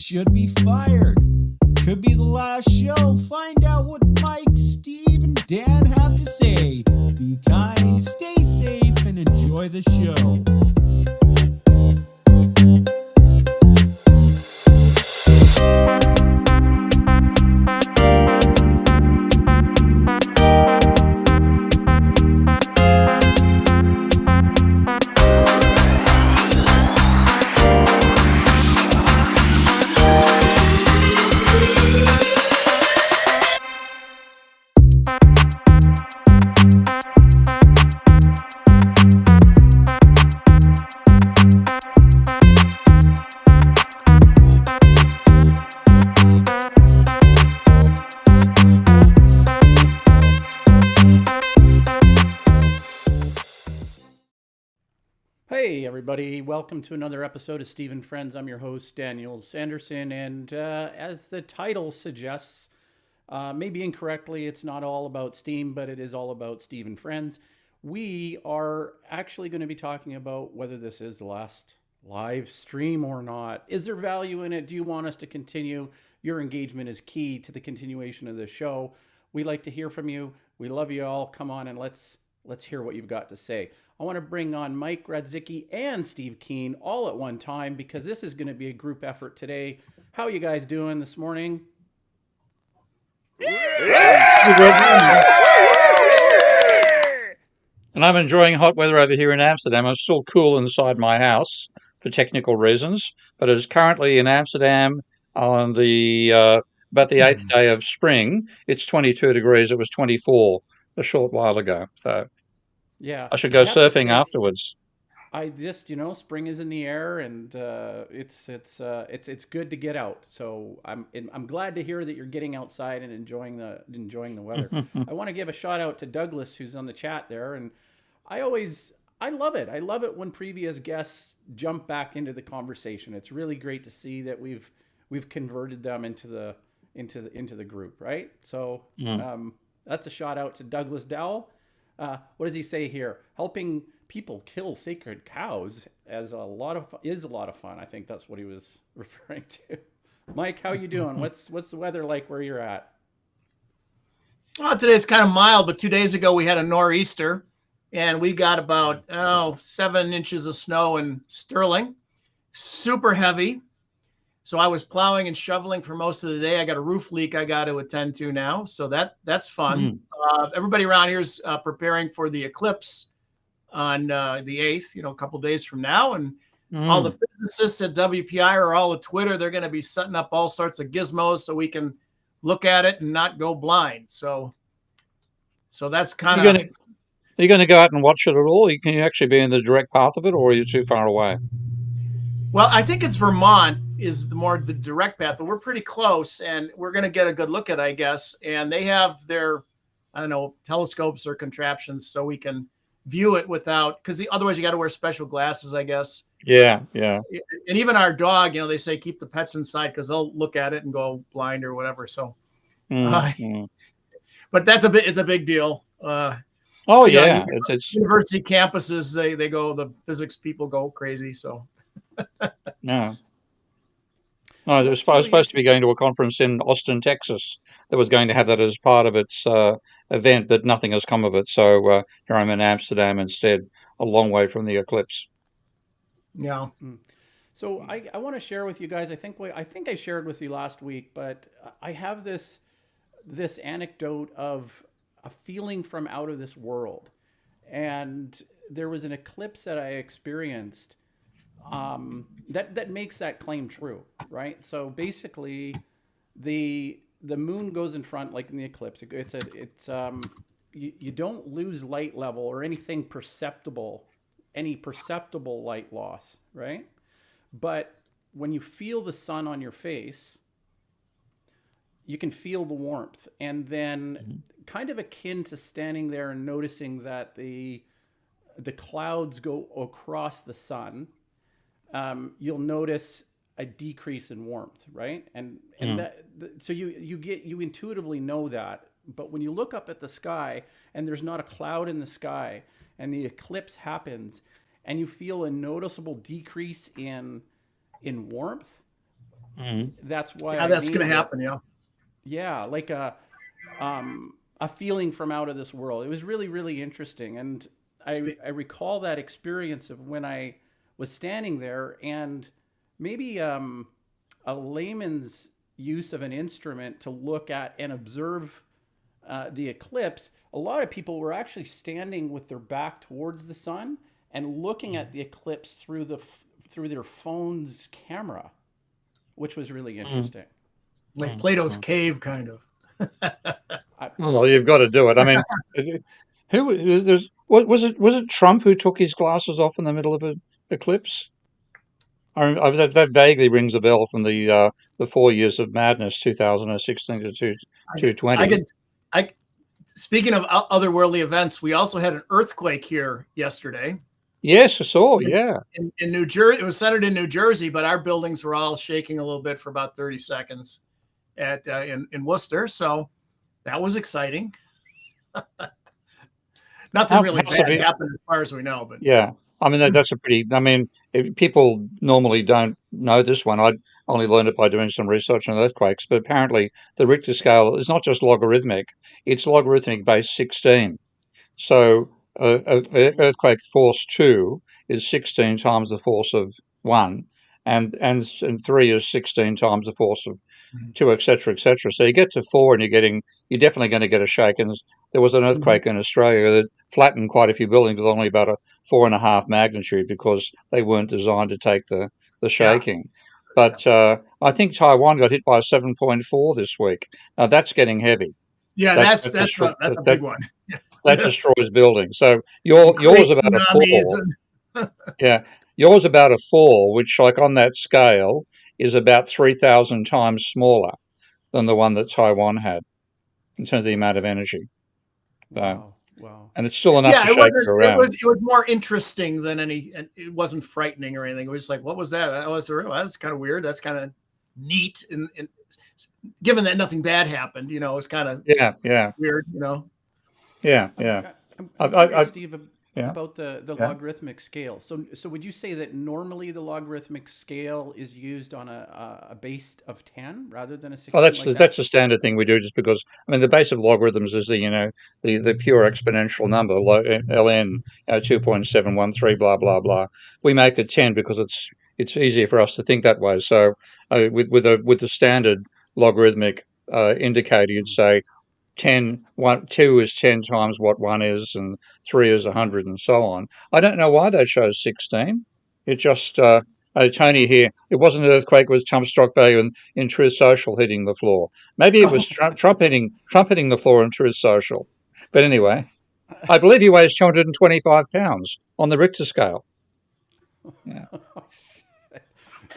should be fired. Could be the last show. Find out what Mike, Steve, and Dan have to say. Be kind, stay safe, and enjoy the show. Hey everybody, welcome to another episode of Steve and Friends. I'm your host, Daniel Sanderson, and as the title suggests, maybe incorrectly, it's not all about Steam, but it is all about Steve and Friends. We are actually going to be talking about whether this is the last live stream or not. Is there value in it? Do you want us to continue? Your engagement is key to the continuation of the show. We like to hear from you. We love you all. Come on and let's hear what you've got to say. I want to bring on Mike Radzicki and Steve Keen all at one time because this is going to be a group effort today. How are you guys doing this morning? And I'm enjoying hot weather over here in Amsterdam. I'm still cool inside my house for technical reasons, but it is currently in Amsterdam on the about the 8th day of spring. It's 22 degrees. It was 24 a short while ago. So yeah, I should go surfing afterwards. I just, spring is in the air, and it's good to get out. So I'm glad to hear that you're getting outside and enjoying the weather. I want to give a shout out to Douglas, who's on the chat there, and I love it. I love it when previous guests jump back into the conversation. It's really great to see that we've converted them into the group, right? So that's a shout out to Douglas Dowell. What does he say here? Helping people kill sacred cows is a lot of fun. I think that's what he was referring to. Mike, how you doing? What's the weather like where you're at? Well, today's kind of mild, but 2 days ago we had a nor'easter, and we got about 7 inches of snow in Sterling. Super heavy. So I was plowing and shoveling for most of the day. I got a roof leak I got to attend to now, so that's fun. Everybody around here is preparing for the Eclipse on the 8th, a couple days from now. And all the physicists at WPI are all at Twitter. They're going to be setting up all sorts of gizmos so we can look at it and not go blind. So that's kind of... Are you going to go out and watch it at all? Can you actually be in the direct path of it, or are you too far away? Well, I think it's Vermont is the direct path, but we're pretty close, and we're going to get a good look at it, I guess. And they have their, telescopes or contraptions so we can view it without, because otherwise you got to wear special glasses, I guess. Yeah. And even our dog, they say keep the pets inside because they'll look at it and go blind or whatever. So, but it's a big deal. It's university campuses, they go, the physics people go crazy. So. No, they were supposed to be going to a conference in Austin, Texas, that was going to have that as part of its event, but nothing has come of it. So here I'm in Amsterdam instead, a long way from the Eclipse. Yeah. So I want to share with you guys. I think I shared with you last week, but I have this anecdote of a feeling from out of this world, and there was an eclipse that I experienced. That makes that claim true, right? So basically, the moon goes in front, like in the eclipse. You don't lose light level or anything perceptible, any perceptible light loss, right? But when you feel the sun on your face, you can feel the warmth, and then kind of akin to standing there and noticing that the clouds go across the sun. You'll notice a decrease in warmth, right? So you intuitively know that. But when you look up at the sky and there's not a cloud in the sky and the eclipse happens and you feel a noticeable decrease in warmth, That's why Yeah, I that's going named to it. happen. Yeah. Yeah, like a feeling from out of this world. It was really, really interesting. And I recall that experience of when I was standing there, and maybe a layman's use of an instrument to look at and observe the eclipse. A lot of people were actually standing with their back towards the sun and looking at the eclipse through their phone's camera, which was really interesting. Like Plato's cave, kind of. Well, you've got to do it. I mean, what was it? Was it Trump who took his glasses off in the middle of an eclipse? That vaguely rings a bell from the 4 years of madness, 2016 to I, I 220. could, I, speaking of otherworldly events, we also had an earthquake here yesterday. Yes, I saw. Yeah. In New Jersey. It was centered in New Jersey, but our buildings were all shaking a little bit for about 30 seconds in Worcester. So that was exciting. Nothing really bad happened as far as we know, but yeah. I mean, that's a pretty. I mean, if people normally don't know this one, I only learned it by doing some research on earthquakes. But apparently, the Richter scale is not just logarithmic; it's logarithmic base 16. So, earthquake force 2 is 16 times the force of 1, and 3 is 16 times the force of 2, etc., etc. So you get to 4, and you're definitely going to get a shake. And there was an earthquake in Australia that flattened quite a few buildings with only about a 4.5 magnitude because they weren't designed to take the yeah, shaking. But I think Taiwan got hit by a 7.4 this week. Now that's getting heavy. yeah, That that's a big one. that destroys buildings. So And yours create about a tsunamis 4. Yeah, yours about a 4, which like on that scale is about 3,000 times smaller than the one that Taiwan had in terms of the amount of energy. So, Wow, wow. and it's still enough Yeah, to it shake wasn't. you around. It was more interesting than any. And it wasn't frightening or anything. It was like, what was that? Oh, that's kind of weird. That's kind of neat. And given that nothing bad happened, it's kind of Yeah, weird. yeah, I'm, yeah. I'm I curious, Steve, yeah, about the yeah. logarithmic scale. So would you say that normally the logarithmic scale is used on a base of 10 rather than a Oh, 16? Like that's the that's standard thing we do, just because I mean the base of logarithms is the pure exponential number ln 2.713 blah blah blah. We make it 10 because it's easier for us to think that way. So with the standard logarithmic indicator, you'd say 2 is 10 times what 1 is, and 3 is yeah. 100, and so on. I don't know why they chose 16. It just, Tony here, it wasn't an earthquake, it was Trump stock value in Truth Social hitting the floor. Maybe it was Trump hitting the floor in Truth Social. But anyway, I believe he weighs 225 pounds on the Richter scale. Yeah.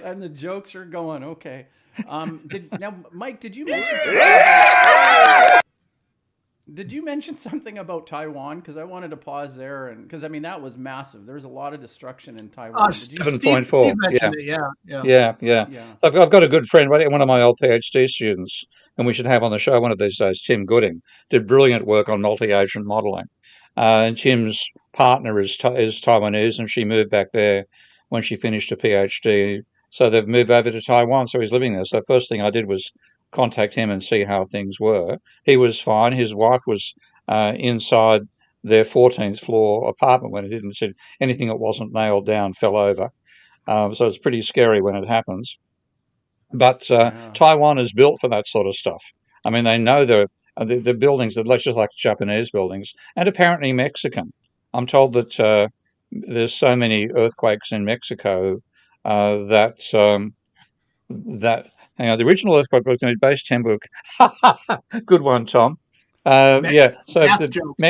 And the jokes are going okay. Now, Mike, did you mention something about Taiwan? Because I wanted to pause there, and because I mean that was massive. There was a lot of destruction in Taiwan. Did you? Steve 7.4. mentioned it. Yeah. Yeah. Yeah. I've got a good friend, one of my old PhD students, and we should have on the show one of these days, Tim Gooding, did brilliant work on multi-agent modeling. And Tim's partner is Taiwanese, and she moved back there when she finished a PhD. So they've moved over to Taiwan, so he's living there. So first thing I did was contact him and see how things were. He was fine. His wife was inside their 14th floor apartment when it didn't. Said anything that wasn't nailed down fell over. So it's pretty scary when it happens. But Yeah. Taiwan is built for that sort of stuff. I mean, they know the buildings are just like Japanese buildings, and apparently Mexican. I'm told that there's so many earthquakes in Mexico that the original earthquake was made base 10 book. Good one, Tom. Yeah, so Math jokes.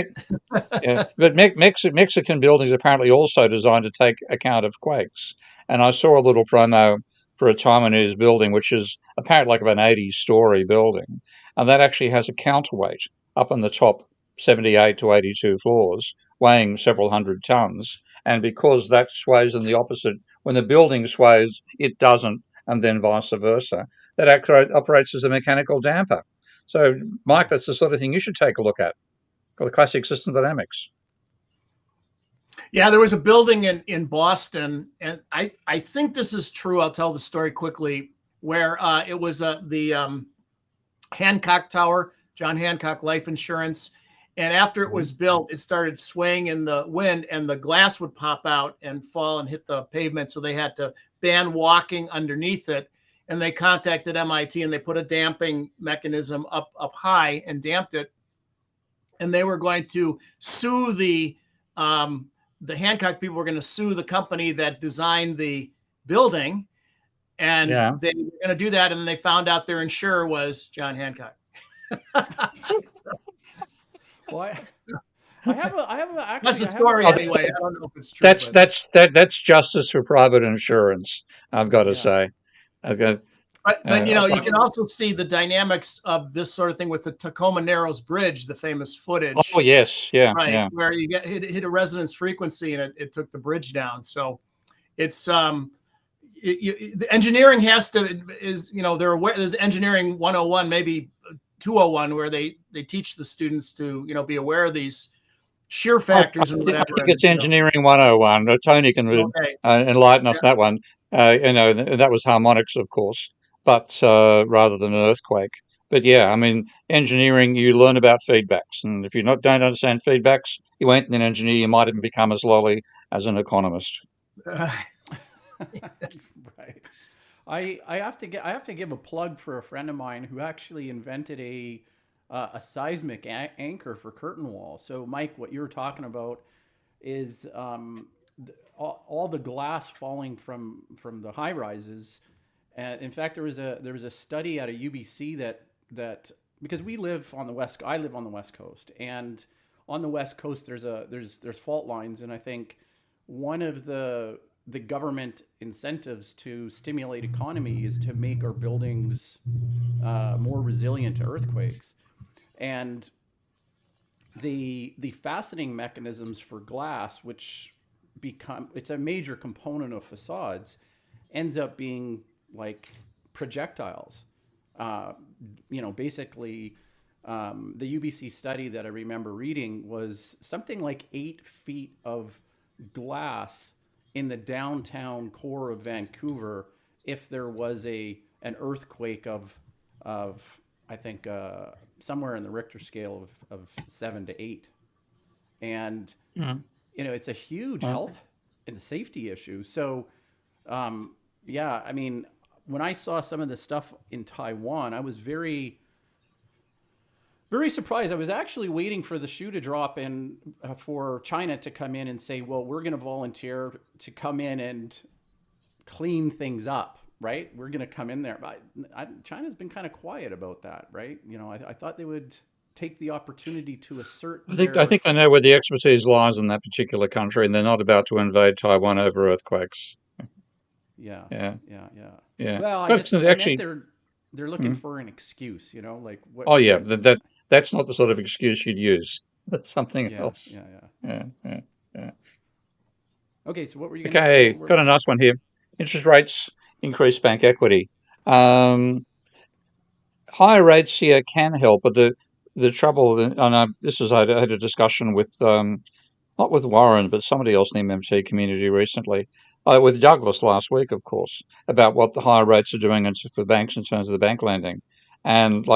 yeah, but Mexican buildings are apparently also designed to take account of quakes. And I saw a little promo for a Taiwanese building, which is apparently like about an 80-story building, and that actually has a counterweight up on the top 78 to 82 floors, weighing several hundred tons. And because that sways in the opposite, when the building sways, it doesn't, and then vice versa. That operates as a mechanical damper. So, Mike, that's the sort of thing you should take a look at. The classic system dynamics. Yeah, there was a building in Boston, and I think this is true. I'll tell the story quickly. where it was the Hancock Tower, John Hancock Life Insurance. And after it was built, it started swaying in the wind and the glass would pop out and fall and hit the pavement. So they had to ban walking underneath it. And they contacted MIT and they put a damping mechanism up high and damped it. And they were going to sue the Hancock people were going to sue the company that designed the building. And they were going to do that. And then they found out their insurer was John Hancock. Well, I have actually. That's the story anyway. I don't know if it's true. That's justice for private insurance. I've got to say. But you know, you can also see the dynamics of this sort of thing with the Tacoma Narrows Bridge, the famous footage. Oh yes, yeah, right, yeah. Where you hit a resonance frequency and it took the bridge down. So it's the engineering there's engineering 101, maybe 201, where they teach the students to be aware of these shear factors and whatever. I think it's engineering 101. Tony can enlighten us that one. That was harmonics, of course, but rather than an earthquake. But yeah, I mean, engineering, you learn about feedbacks, and if you don't understand feedbacks, you ain't an engineer. You might even become as lowly as an economist. Right. I have to give a plug for a friend of mine who actually invented a seismic anchor for curtain walls. So, Mike, what you were talking about is all the glass falling from the high rises. In fact, there was a study out of UBC that because I live on the West Coast, and on the West Coast there's fault lines, and I think one of the government incentives to stimulate economy is to make our buildings more resilient to earthquakes. And the fastening mechanisms for glass, which it's a major component of facades, ends up being like projectiles. Basically, the UBC study that I remember reading was something like 8 feet of glass in the downtown core of Vancouver if there was an earthquake of I think somewhere in the Richter scale of 7 to 8, and it's a huge health and safety issue. So I mean, when I saw some of the stuff in Taiwan, I was very surprised. I was actually waiting for the shoe to drop and for China to come in and say, well, we're going to volunteer to come in and clean things up, right? We're going to come in there. But China's been kind of quiet about that, right? I thought they would take the opportunity to assert. I think they know where the expertise lies in that particular country, and they're not about to invade Taiwan over earthquakes. Yeah. Well, they're looking for an excuse, like what? Oh yeah, that's not the sort of excuse you'd use. That's something else. Yeah. Okay, so what were you going to say? Got a nice one here. Interest rates increase bank equity. Higher rates here can help, but the trouble, and I had a discussion with not with Warren, but somebody else in the MMT community recently, with Douglas last week, of course, about what the higher rates are doing for banks in terms of the bank lending. And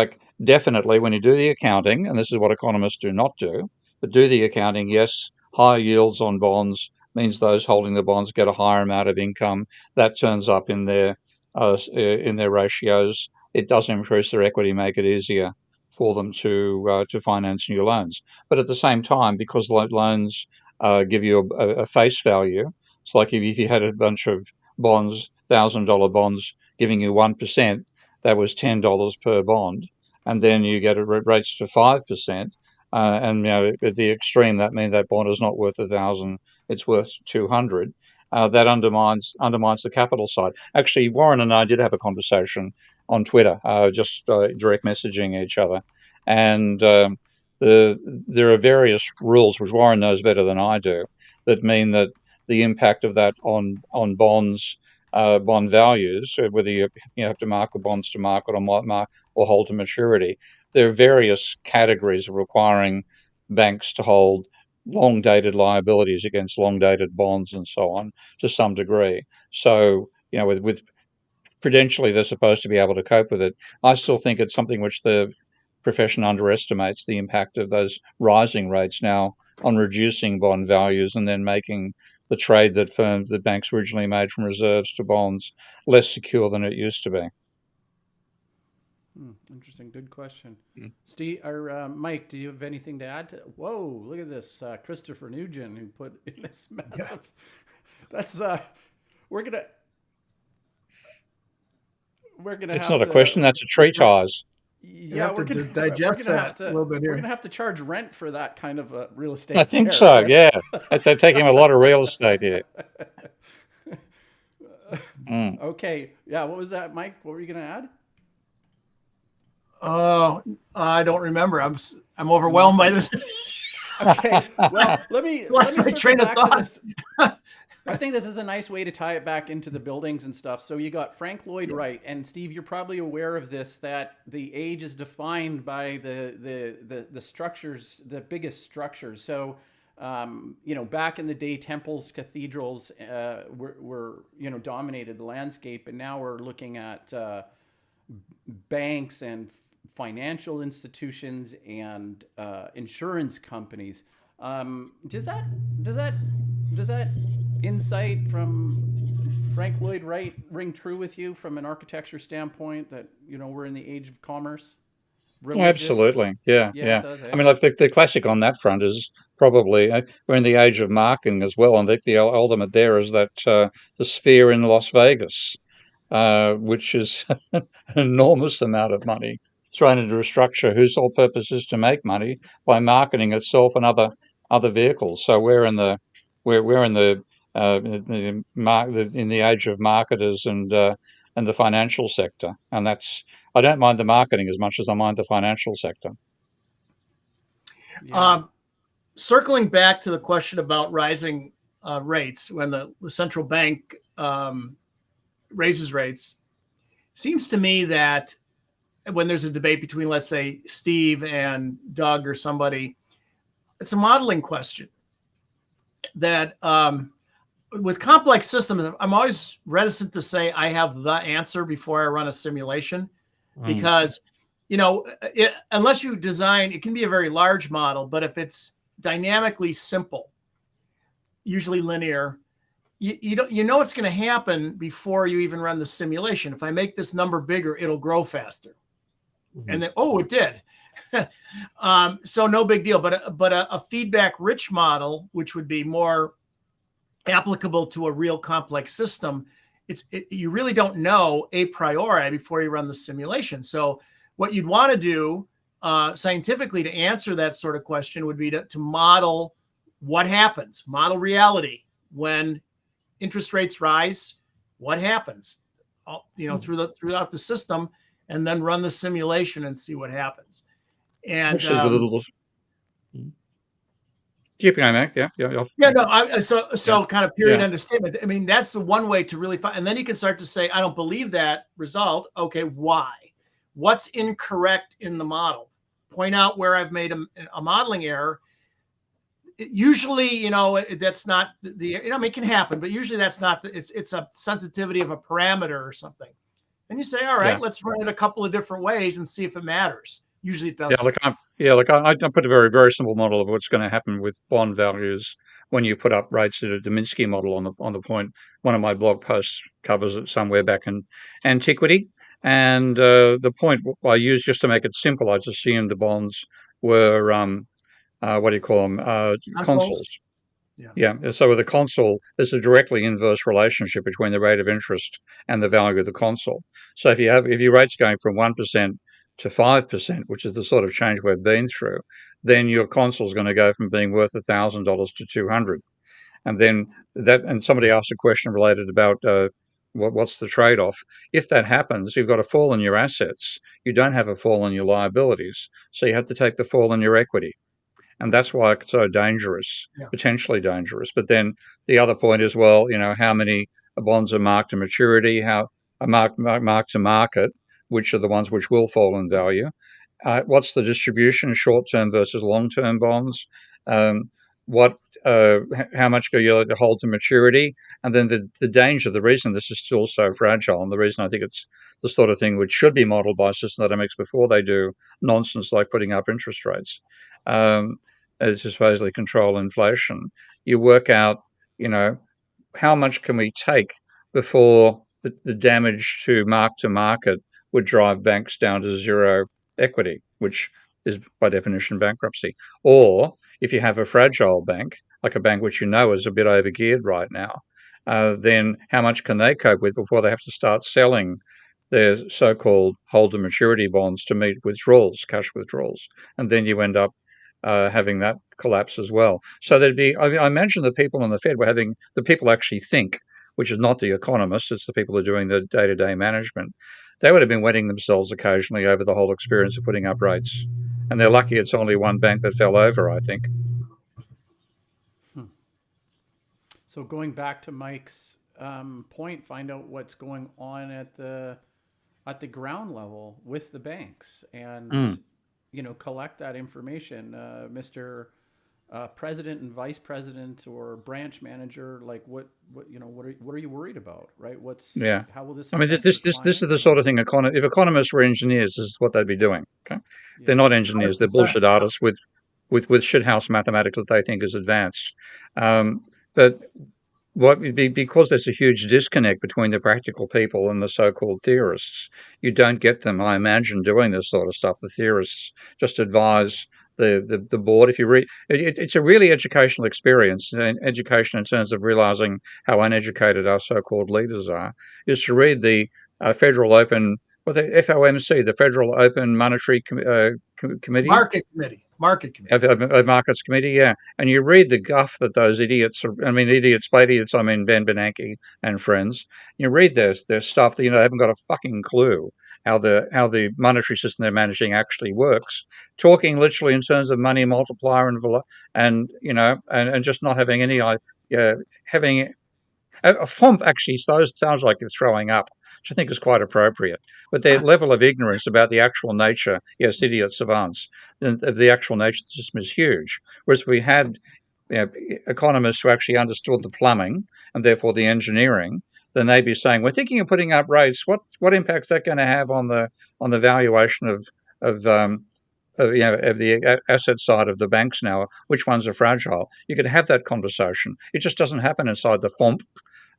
definitely when you do the accounting, and this is what economists do not do, but do the accounting, yes, higher yields on bonds means those holding the bonds get a higher amount of income. That turns up in their ratios. It does increase their equity, make it easier for them to finance new loans. But at the same time, because loans give you a face value, it's like if you had a bunch of bonds, $1,000 bonds, giving you 1%, that was $10 per bond, and then you get rates to 5%, and at the extreme that means that bond is not worth 1,000, it's worth 200. That undermines the capital side. Actually, Warren and I did have a conversation on Twitter, just direct messaging each other, and there are various rules which Warren knows better than I do that mean that the impact of that on bonds, bond values, whether you have to mark the bonds to market or hold to maturity. There are various categories of requiring banks to hold long-dated liabilities against long-dated bonds and so on to some degree. So with prudentially they're supposed to be able to cope with it. I still think it's something which the profession underestimates the impact of those rising rates now on reducing bond values and then making the trade that banks originally made from reserves to bonds less secure than it used to be. Interesting. Good question. Steve or Mike, do you have anything to add? Whoa, look at this, Christopher Nugent, who put in this massive. That's we're gonna It's have not a to. question. That's a treatise. Yeah, we're gonna digest that a little bit here. We're gonna have to charge rent for that kind of real estate. I think so. Yeah, they're taking a lot of real estate here. Okay. Yeah. What was that, Mike? What were you gonna add? Oh, I don't remember. I'm overwhelmed by this. Okay. Well, let me Lost my train of thought. I think this is a nice way to tie it back into the buildings and stuff. So you got Frank Lloyd Wright, and Steve, you're probably aware of this, that the age is defined by the structures, the biggest structures. So back in the day, temples, cathedrals were dominated the landscape, and now we're looking at banks and financial institutions and insurance companies. Does that insight from Frank Lloyd Wright ring true with you from an architecture standpoint, that we're in the age of commerce? Absolutely, yeah. It does, eh? I mean, like the classic on that front is probably we're in the age of marketing as well, and the ultimate there is that the Sphere in Las Vegas, which is an enormous amount of money thrown into a structure whose sole purpose is to make money by marketing itself and other vehicles. So we're in the age of marketers and the financial sector, and I don't mind the marketing as much as I mind the financial sector. Yeah. Circling back to the question about rising rates, when the central bank raises rates, seems to me that when there's a debate between, let's say, Steve and Doug or somebody, it's a modeling question. That with complex systems, I'm always reticent to say I have the answer before I run a simulation, because unless you design, it can be a very large model, but if it's dynamically simple, usually linear, you know what's going to happen before you even run the simulation. If I make this number bigger, it'll grow faster. And then, it did. So no big deal. But a feedback-rich model, which would be more applicable to a real complex system, you really don't know a priori before you run the simulation. So what you'd want to do scientifically to answer that sort of question would be to model what happens, model reality when interest rates rise. What happens, throughout the system, and then run the simulation and see what happens. And keep going, Mac. Yeah. So kind of period end of statement. I mean, that's the one way to really find, and then you can start to say, I don't believe that result. Okay, why? What's incorrect in the model? Point out where I've made a modeling error. Usually, that's not it can happen, but usually that's not it's a sensitivity of a parameter or something. And you say, all right, let's run it a couple of different ways and see if it matters. Usually it doesn't. I put a very, very simple model of what's going to happen with bond values when you put up rates at a Deminsky model on the point. One of my blog posts covers it somewhere back in antiquity. And the point I used, just to make it simple, I just assumed the bonds were, what do you call them, consols. Yeah. So with a console, there's a directly inverse relationship between the rate of interest and the value of the console. So if your rate's going from 1% to 5%, which is the sort of change we've been through, then your console is going to go from being worth $1,000 to $200. And then somebody asked a question related about what's the trade-off. If that happens, you've got a fall in your assets. You don't have a fall in your liabilities. So you have to take the fall in your equity. And that's why it's so dangerous, potentially dangerous. But then the other point is, well, how many bonds are marked to maturity, how are marked to market, which are the ones which will fall in value. What's the distribution, short-term versus long-term bonds? What how much go you let it hold to maturity, and then the danger, the reason this is still so fragile, and the reason I think it's the sort of thing which should be modelled by system dynamics before they do nonsense like putting up interest rates, to supposedly control inflation. You work out, how much can we take before the damage to market would drive banks down to zero equity, which is by definition bankruptcy. Or if you have a fragile bank, like a bank which is a bit overgeared right now, then how much can they cope with before they have to start selling their so-called hold-to-maturity bonds to meet withdrawals, cash withdrawals, and then you end up having that collapse as well. So there'd be, I imagine the people on the Fed were having, the people actually think, which is not the economists, it's the people who are doing the day-to-day management. They would have been wetting themselves occasionally over the whole experience of putting up rates. And they're lucky it's only one bank that fell over, I think. So going back to Mike's point, find out what's going on at the ground level with the banks, and collect that information, Mr. President and Vice President or branch manager. Like what are you worried about, right? How will this? I mean, this is the sort of thing. If economists were engineers, this is what they'd be doing. Okay, they're not engineers; they're bullshit artists with shithouse mathematics that they think is advanced. But because there's a huge disconnect between the practical people and the so-called theorists, you don't get them, I imagine, doing this sort of stuff. The theorists just advise the board. If you read, it's a really educational experience, and education in terms of realizing how uneducated our so-called leaders are, is to read the Federal Open, the FOMC, the Federal Open Monetary Committee. Markets Committee, yeah. And you read the guff that those idiots, by idiots, I mean Ben Bernanke and friends. You read their stuff that they haven't got a fucking clue how the monetary system they're managing actually works. Talking literally in terms of money multiplier and just not having any having a FOMP actually sounds like it's throwing up, which I think is quite appropriate. But their level of ignorance about the actual nature, yes, idiot savants, of the actual nature of the system is huge. Whereas if we had economists who actually understood the plumbing and therefore the engineering, then they'd be saying, we're thinking of putting up rates. What impact's that going to have on the valuation of the asset side of the banks now? Which ones are fragile? You could have that conversation. It just doesn't happen inside the FOMP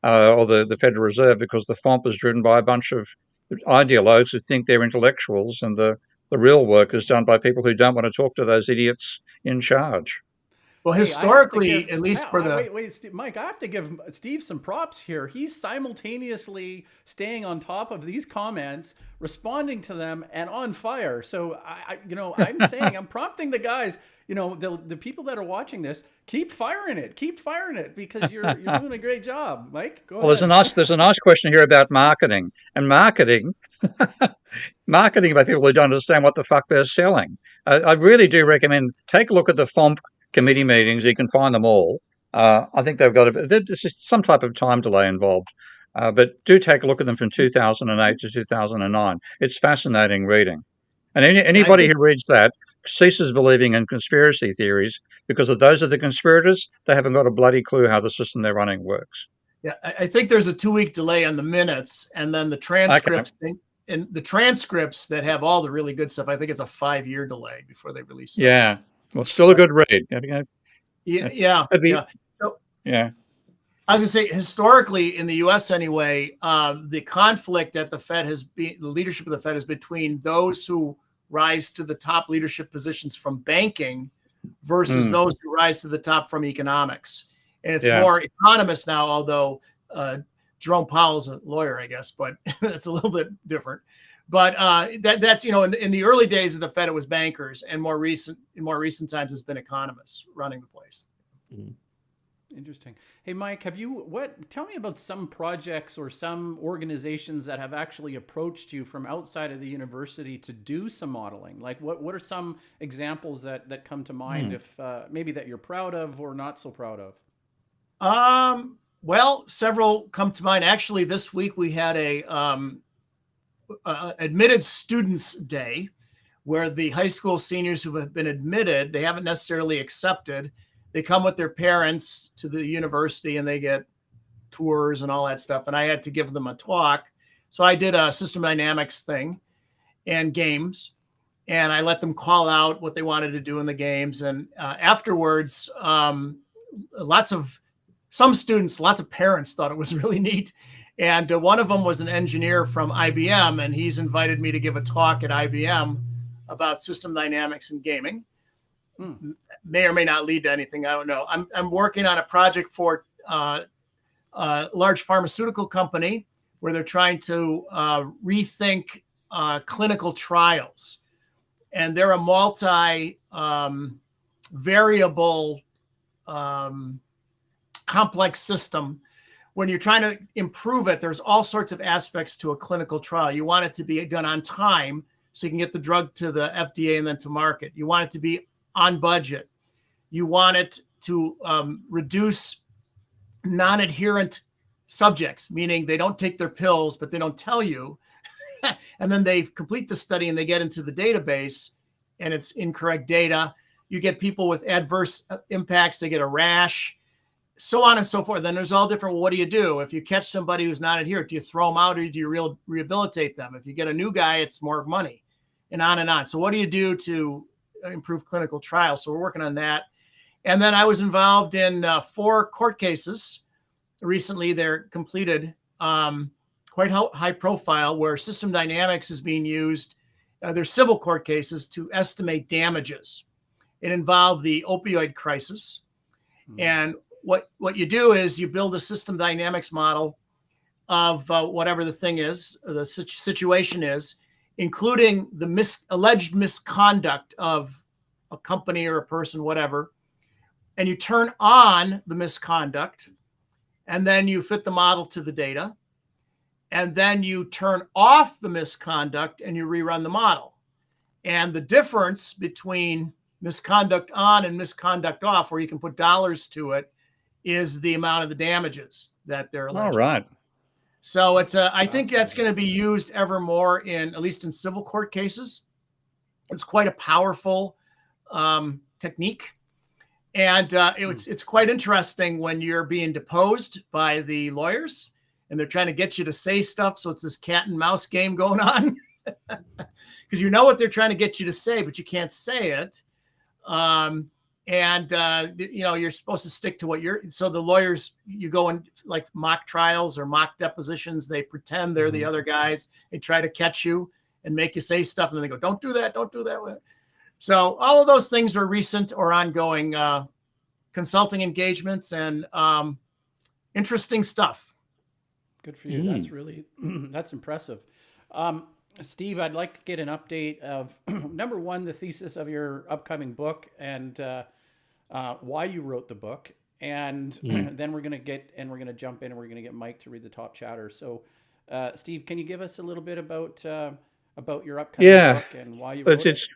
or the Federal Reserve, because the FOMP is driven by a bunch of ideologues who think they're intellectuals, and the real work is done by people who don't want to talk to those idiots in charge. Well, historically, Mike, I have to give Steve some props here. He's simultaneously staying on top of these comments, responding to them, and on fire. So I'm saying, I'm prompting the guys, the people that are watching this, keep firing it, because you're doing a great job, Mike. Go ahead. There's a nice question here about marketing marketing by people who don't understand what the fuck they're selling. I really do recommend take a look at the FOMP committee meetings. You can find them all. I think they've got there's just some type of time delay involved, but do take a look at them from 2008 to 2009. It's fascinating reading, and anybody who reads that ceases believing in conspiracy theories, because if those are the conspirators, they haven't got a bloody clue how the system they're running works. Yeah, I think there's a 2-week delay on the minutes, and then the transcripts. Okay. And the transcripts that have all the really good stuff, I think it's a 5-year delay before they release them. Yeah. Well, it's still a good read. Yeah. So, yeah. I was going to say, historically in the U.S. anyway, the conflict that the leadership of the Fed is between those who rise to the top leadership positions from banking versus those who rise to the top from economics. And it's more economists now, although Jerome Powell's a lawyer, I guess, but it's a little bit different. But that's in the early days of the Fed, it was bankers, and in more recent times, it's been economists running the place. Interesting. Hey, Mike, tell me about some projects or some organizations that have actually approached you from outside of the university to do some modeling. Like, what are some examples that come to mind, if maybe that you're proud of or not so proud of? Well, several come to mind. Actually, this week we had a admitted students day, where the high school seniors who have been admitted, they haven't necessarily accepted, they come with their parents to the university and they get tours and all that stuff. And I had to give them a talk. So I did a system dynamics thing and games, and I let them call out what they wanted to do in the games. And afterwards, lots of parents thought it was really neat. And one of them was an engineer from IBM, and he's invited me to give a talk at IBM about system dynamics and gaming. May or may not lead to anything. I don't know. I'm working on a project for a large pharmaceutical company where they're trying to rethink clinical trials. And they're a multi-variable complex system. When you're trying to improve it, there's all sorts of aspects to a clinical trial. You want it to be done on time so you can get the drug to the FDA and then to market. You want it to be on budget. You want it to reduce non-adherent subjects, meaning they don't take their pills, but they don't tell you. And then they complete the study and they get into the database and it's incorrect data. You get people with adverse impacts. They get a rash, so on and so forth. Then there's all different. Well, what do you do? If you catch somebody who's not adherent, do you throw them out or do you rehabilitate them? If you get a new guy, it's more money, and on and on. So what do you do to improve clinical trials? So we're working on that. And then I was involved in 4 court cases recently. They're completed, quite high profile, where system dynamics is being used. They're civil court cases to estimate damages. It involved the opioid crisis. And what you do is you build a system dynamics model of whatever the thing is, the situation is, including the alleged misconduct of a company or a person, whatever. And you turn on the misconduct, and then you fit the model to the data. And then you turn off the misconduct and you rerun the model. And the difference between misconduct on and misconduct off, where you can put dollars to it, is the amount of the damages that they're alleged. All right. So I think that's going to be used ever more at least in civil court cases. It's quite a powerful technique. And it's quite interesting when you're being deposed by the lawyers and they're trying to get you to say stuff. So it's this cat and mouse game going on because you know what they're trying to get you to say, but you can't say it. You're supposed to stick to so the lawyers, you go in like mock trials or mock depositions. They pretend they're the other guys. They try to catch you and make you say stuff. And then they go, don't do that. Don't do that. So all of those things are recent or ongoing consulting engagements and interesting stuff. Good for you. That's really, that's impressive. Steve, I'd like to get an update of number one, the thesis of your upcoming book and why you wrote the book. And then we're going to jump in and we're going to get Mike to read the top chatter. So Steve, can you give us a little bit about your upcoming book and why you wrote it?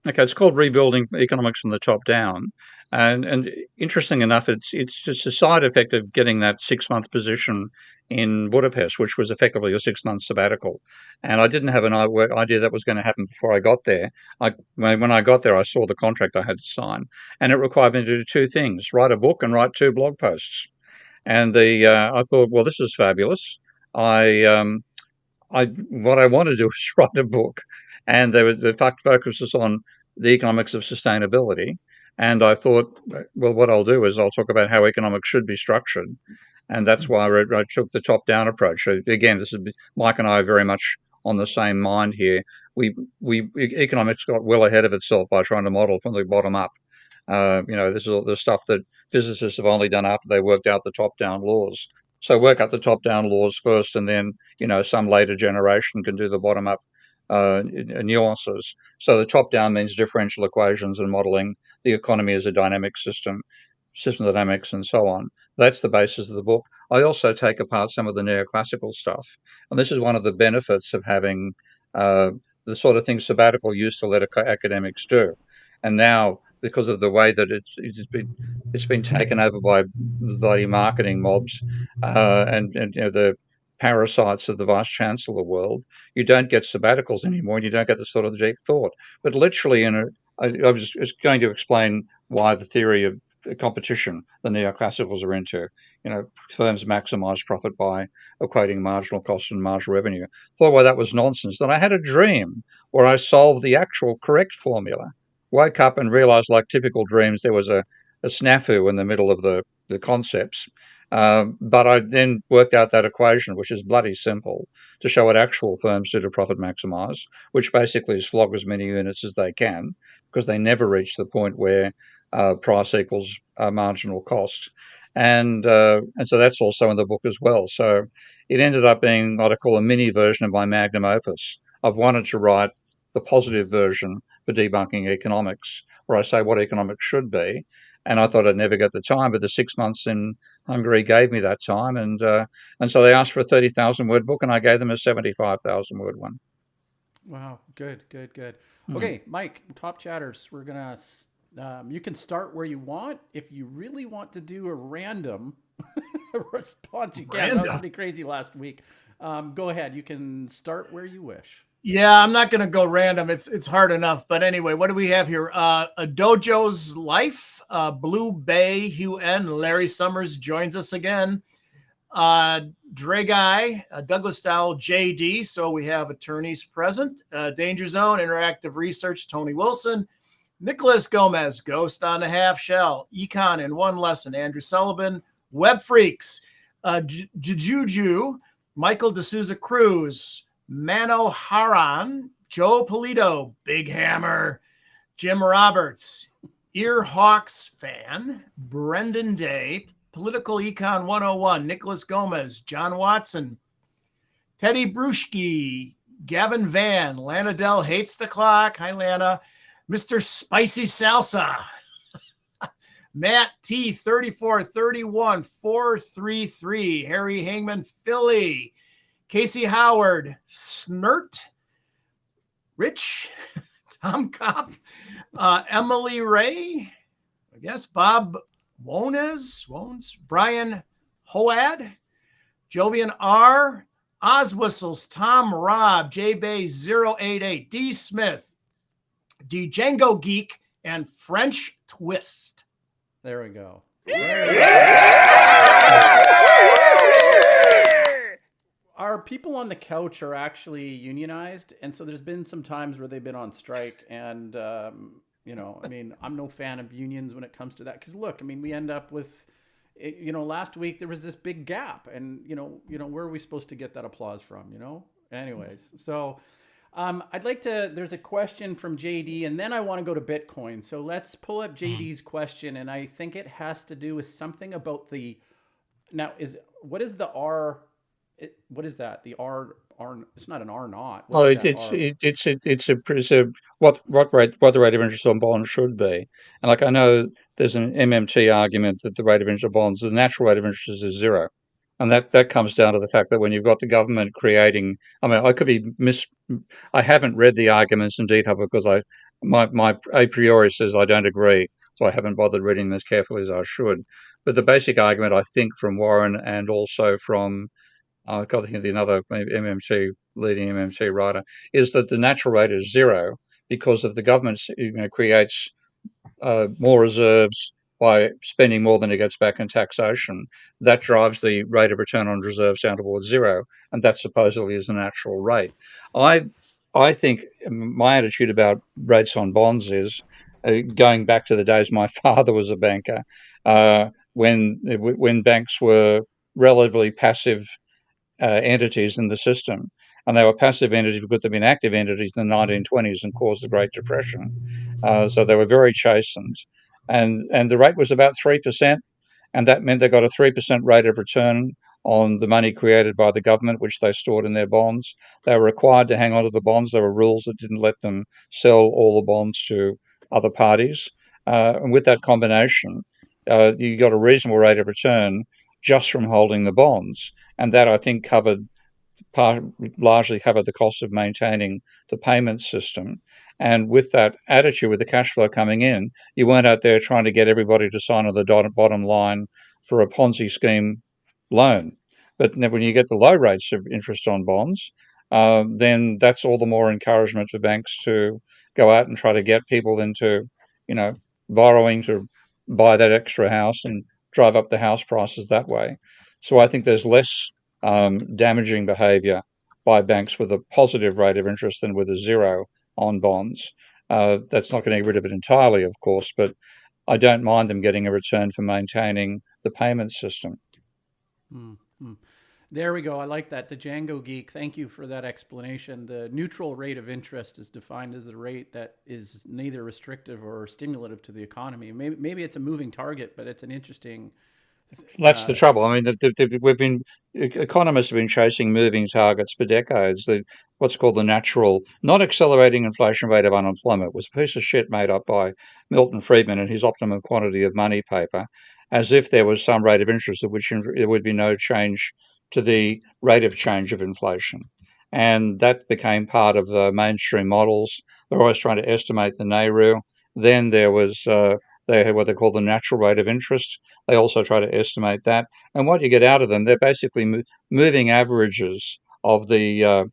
Okay, it's called Rebuilding Economics from the Top Down, and interesting enough, it's just a side effect of getting that 6-month position in Budapest, which was effectively a 6-month sabbatical. And I didn't have an idea that was going to happen before I got there. When I got there, I saw the contract I had to sign, and it required me to do 2 things: write a book and write 2 blog posts. And I thought, well, this is fabulous. What I want to do is write a book. And the fact focuses on the economics of sustainability. And I thought, well, what I'll do is I'll talk about how economics should be structured. And that's why I took the top-down approach. So again, Mike and I are very much on the same mind here. Economics got well ahead of itself by trying to model from the bottom up. This is all the stuff that physicists have only done after they worked out the top-down laws. So work out the top-down laws first, and then some later generation can do the bottom-up nuances. So the top-down means differential equations and modeling the economy as a dynamic system dynamics, and so on. That's the basis of the book. I also take apart some of the neoclassical stuff, and this is one of the benefits of having the sort of thing sabbatical used to let academics do. And now, because of the way that it's been taken over by the bloody marketing mobs and the parasites of the vice chancellor world, you don't get sabbaticals anymore, and you don't get the sort of deep thought. But literally, I was just going to explain why the theory of competition the neoclassicals are into. Firms maximize profit by equating marginal cost and marginal revenue. Thought, well, that was nonsense. Then I had a dream where I solved the actual correct formula. Woke up and realized, like typical dreams, there was a snafu in the middle of the concepts. But I then worked out that equation, which is bloody simple, to show what actual firms do to profit maximize, which basically is flog as many units as they can, because they never reach the point where price equals marginal cost. And so that's also in the book as well. So it ended up being what I call a mini version of my magnum opus. I've wanted to write the positive version for debunking economics, where I say what economics should be. And I thought I'd never get the time, but the 6 months in Hungary gave me that time, and so they asked for a 30,000-word book, and I gave them a 75,000-word one. Wow, good. Okay, Mike, top chatters. We're gonna. You can start where you want. If you really want to do a random response, you can. That was pretty crazy last week. Go ahead. You can start where you wish. Yeah, I'm not going to go random. It's hard enough. But anyway, what do we have here? A Dojo's Life, Blue Bay, Hugh N. Larry Summers joins us again. Dragai, Douglas Dowell, JD. So we have attorneys present. Danger Zone, Interactive Research, Tony Wilson. Nicholas Gomez, Ghost on the Half Shell. Econ in One Lesson, Andrew Sullivan. Web Freaks, Jujuju, Michael D'Souza Cruz. Mano Haran, Joe Polito, Big Hammer, Jim Roberts, Earhawks fan, Brendan Day, Political Econ 101, Nicholas Gomez, John Watson, Teddy Bruschke, Gavin Van, Lana Dell Hates the Clock. Hi, Lana. Mr. Spicy Salsa, Matt T, 3431 433, Harry Hangman, Philly, Casey Howard, Snert, Rich, Tom Kopp, Emily Ray, I guess Bob Wones, Brian Hoad, Jovian R, Oz Whistles, Tom Robb, J Bay 088, D Smith, D Django Geek, and French Twist. There we go. Our people on the couch are actually unionized, and so there's been some times where they've been on strike, and I'm no fan of unions when it comes to that, because look, we end up with, last week there was this big gap, and where are we supposed to get that applause from? Anyways, so I'd like to. There's a question from JD, and then I want to go to Bitcoin. So let's pull up JD's question, and I think it has to do with something about the. Now, what is the R? What is that? The R? It's not an R naught. What the rate of interest on bonds should be. And I know there's an MMT argument that the rate of interest on bonds, the natural rate of interest is zero. And that comes down to the fact that when you've got the government creating, I haven't read the arguments in detail because my a priori says I don't agree, so I haven't bothered reading them as carefully as I should. But the basic argument, I think, from Warren and also from I can't think of another leading MMT writer, is that the natural rate is zero because if the government creates more reserves by spending more than it gets back in taxation, that drives the rate of return on reserves down towards zero, and that supposedly is the natural rate. I think my attitude about rates on bonds is going back to the days my father was a banker, when banks were relatively passive entities in the system. And they were passive entities because they've been active entities in the 1920s and caused the Great Depression. So they were very chastened. And the rate was about 3%. And that meant they got a 3% rate of return on the money created by the government, which they stored in their bonds. They were required to hang on to the bonds. There were rules that didn't let them sell all the bonds to other parties. And with that combination, you got a reasonable rate of return just from holding the bonds. And that, I think, largely covered the cost of maintaining the payment system. And with that attitude, with the cash flow coming in, you weren't out there trying to get everybody to sign on the bottom line for a Ponzi scheme loan. But when you get the low rates of interest on bonds, then that's all the more encouragement for banks to go out and try to get people into, borrowing to buy that extra house and drive up the house prices that way. So I think there's less damaging behaviour by banks with a positive rate of interest than with a zero on bonds. That's not going to get rid of it entirely, of course, but I don't mind them getting a return for maintaining the payment system. Mm-hmm. There we go. I like that. The Django Geek. Thank you for that explanation. The neutral rate of interest is defined as the rate that is neither restrictive or stimulative to the economy. Maybe it's a moving target, but it's an interesting. That's the trouble. I mean, economists have been chasing moving targets for decades. What's called the natural, not accelerating inflation rate of unemployment was a piece of shit made up by Milton Friedman and his optimum quantity of money paper, as if there was some rate of interest at which there would be no change to the rate of change of inflation. And that became part of the mainstream models. They're always trying to estimate the NAIRU. Then there was they had what they call the natural rate of interest. They also try to estimate that, and what you get out of them, they're basically moving averages of the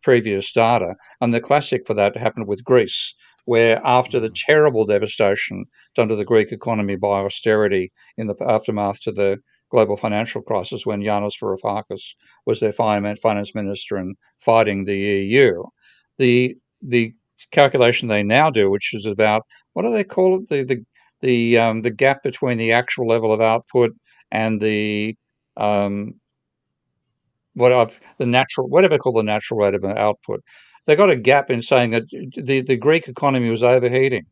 previous data. And the classic for that happened with Greece, where after the terrible devastation done to the Greek economy by austerity in the aftermath to the global financial crisis, when Yanis Varoufakis was their finance minister and fighting the EU, the calculation they now do, which is about what do they call it? The gap between the actual level of output and the um, the natural, whatever called the natural rate of output. They got a gap in saying that the Greek economy was overheating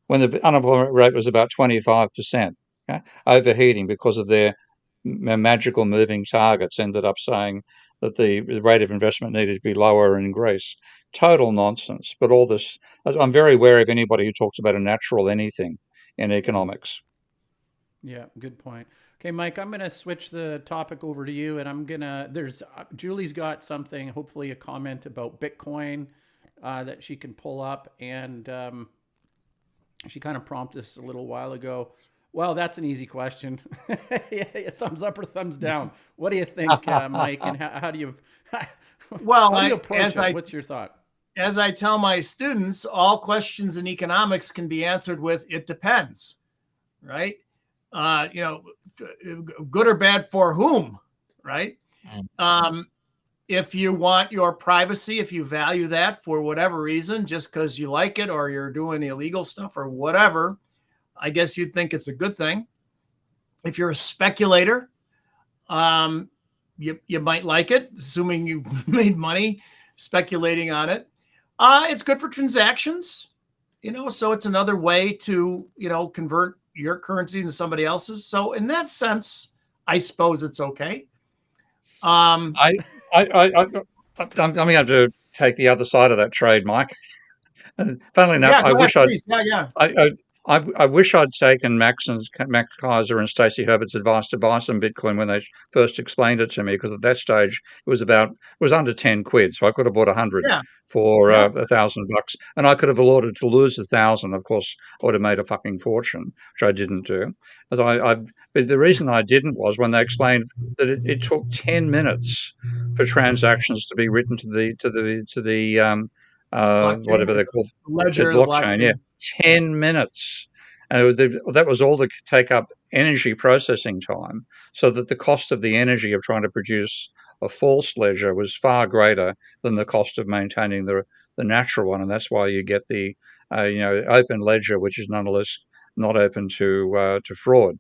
when the unemployment rate was about 25%. Okay? Overheating because of their magical moving targets ended up saying that the rate of investment needed to be lower in Greece. Total nonsense. But all this, I'm very wary of anybody who talks about a natural anything in economics. Yeah, good point. Okay, Mike, I'm going to switch the topic over to you, and there's Julie's got something, hopefully a comment about Bitcoin that she can pull up, and she kind of prompted us a little while ago. Well, that's an easy question. Yeah, thumbs up or thumbs down? What do you think, Mike? And how do you Well, how do you approach it? What's your thought? As I tell my students, all questions in economics can be answered with "it depends," right? Good or bad for whom, right? If you want your privacy, if you value that for whatever reason, just because you like it or you're doing illegal stuff or whatever, I guess you'd think it's a good thing. If you're a speculator, you might like it, assuming you've made money speculating on it. It's good for transactions, so it's another way to, convert your currency into somebody else's. So in that sense, I suppose it's okay. I'm going to have to take the other side of that trade, Mike. Funnily enough, Yeah, please. Yeah. I wish I'd taken Max Kaiser and Stacey Herbert's advice to buy some Bitcoin when they first explained it to me, because at that stage it was under 10 quid, so I could have bought 100 Yeah. for Yeah. $1,000, and I could have allotted to lose 1,000. Of course, I would have made a fucking fortune, which I didn't do. But the reason I didn't was when they explained that it took 10 minutes for transactions to be written to the whatever they're called, Ledger, the blockchain. Yeah, blockchain. 10 minutes. That was all to take up energy processing time, so that the cost of the energy of trying to produce a false ledger was far greater than the cost of maintaining the natural one, and that's why you get the open ledger, which is nonetheless not open to fraud.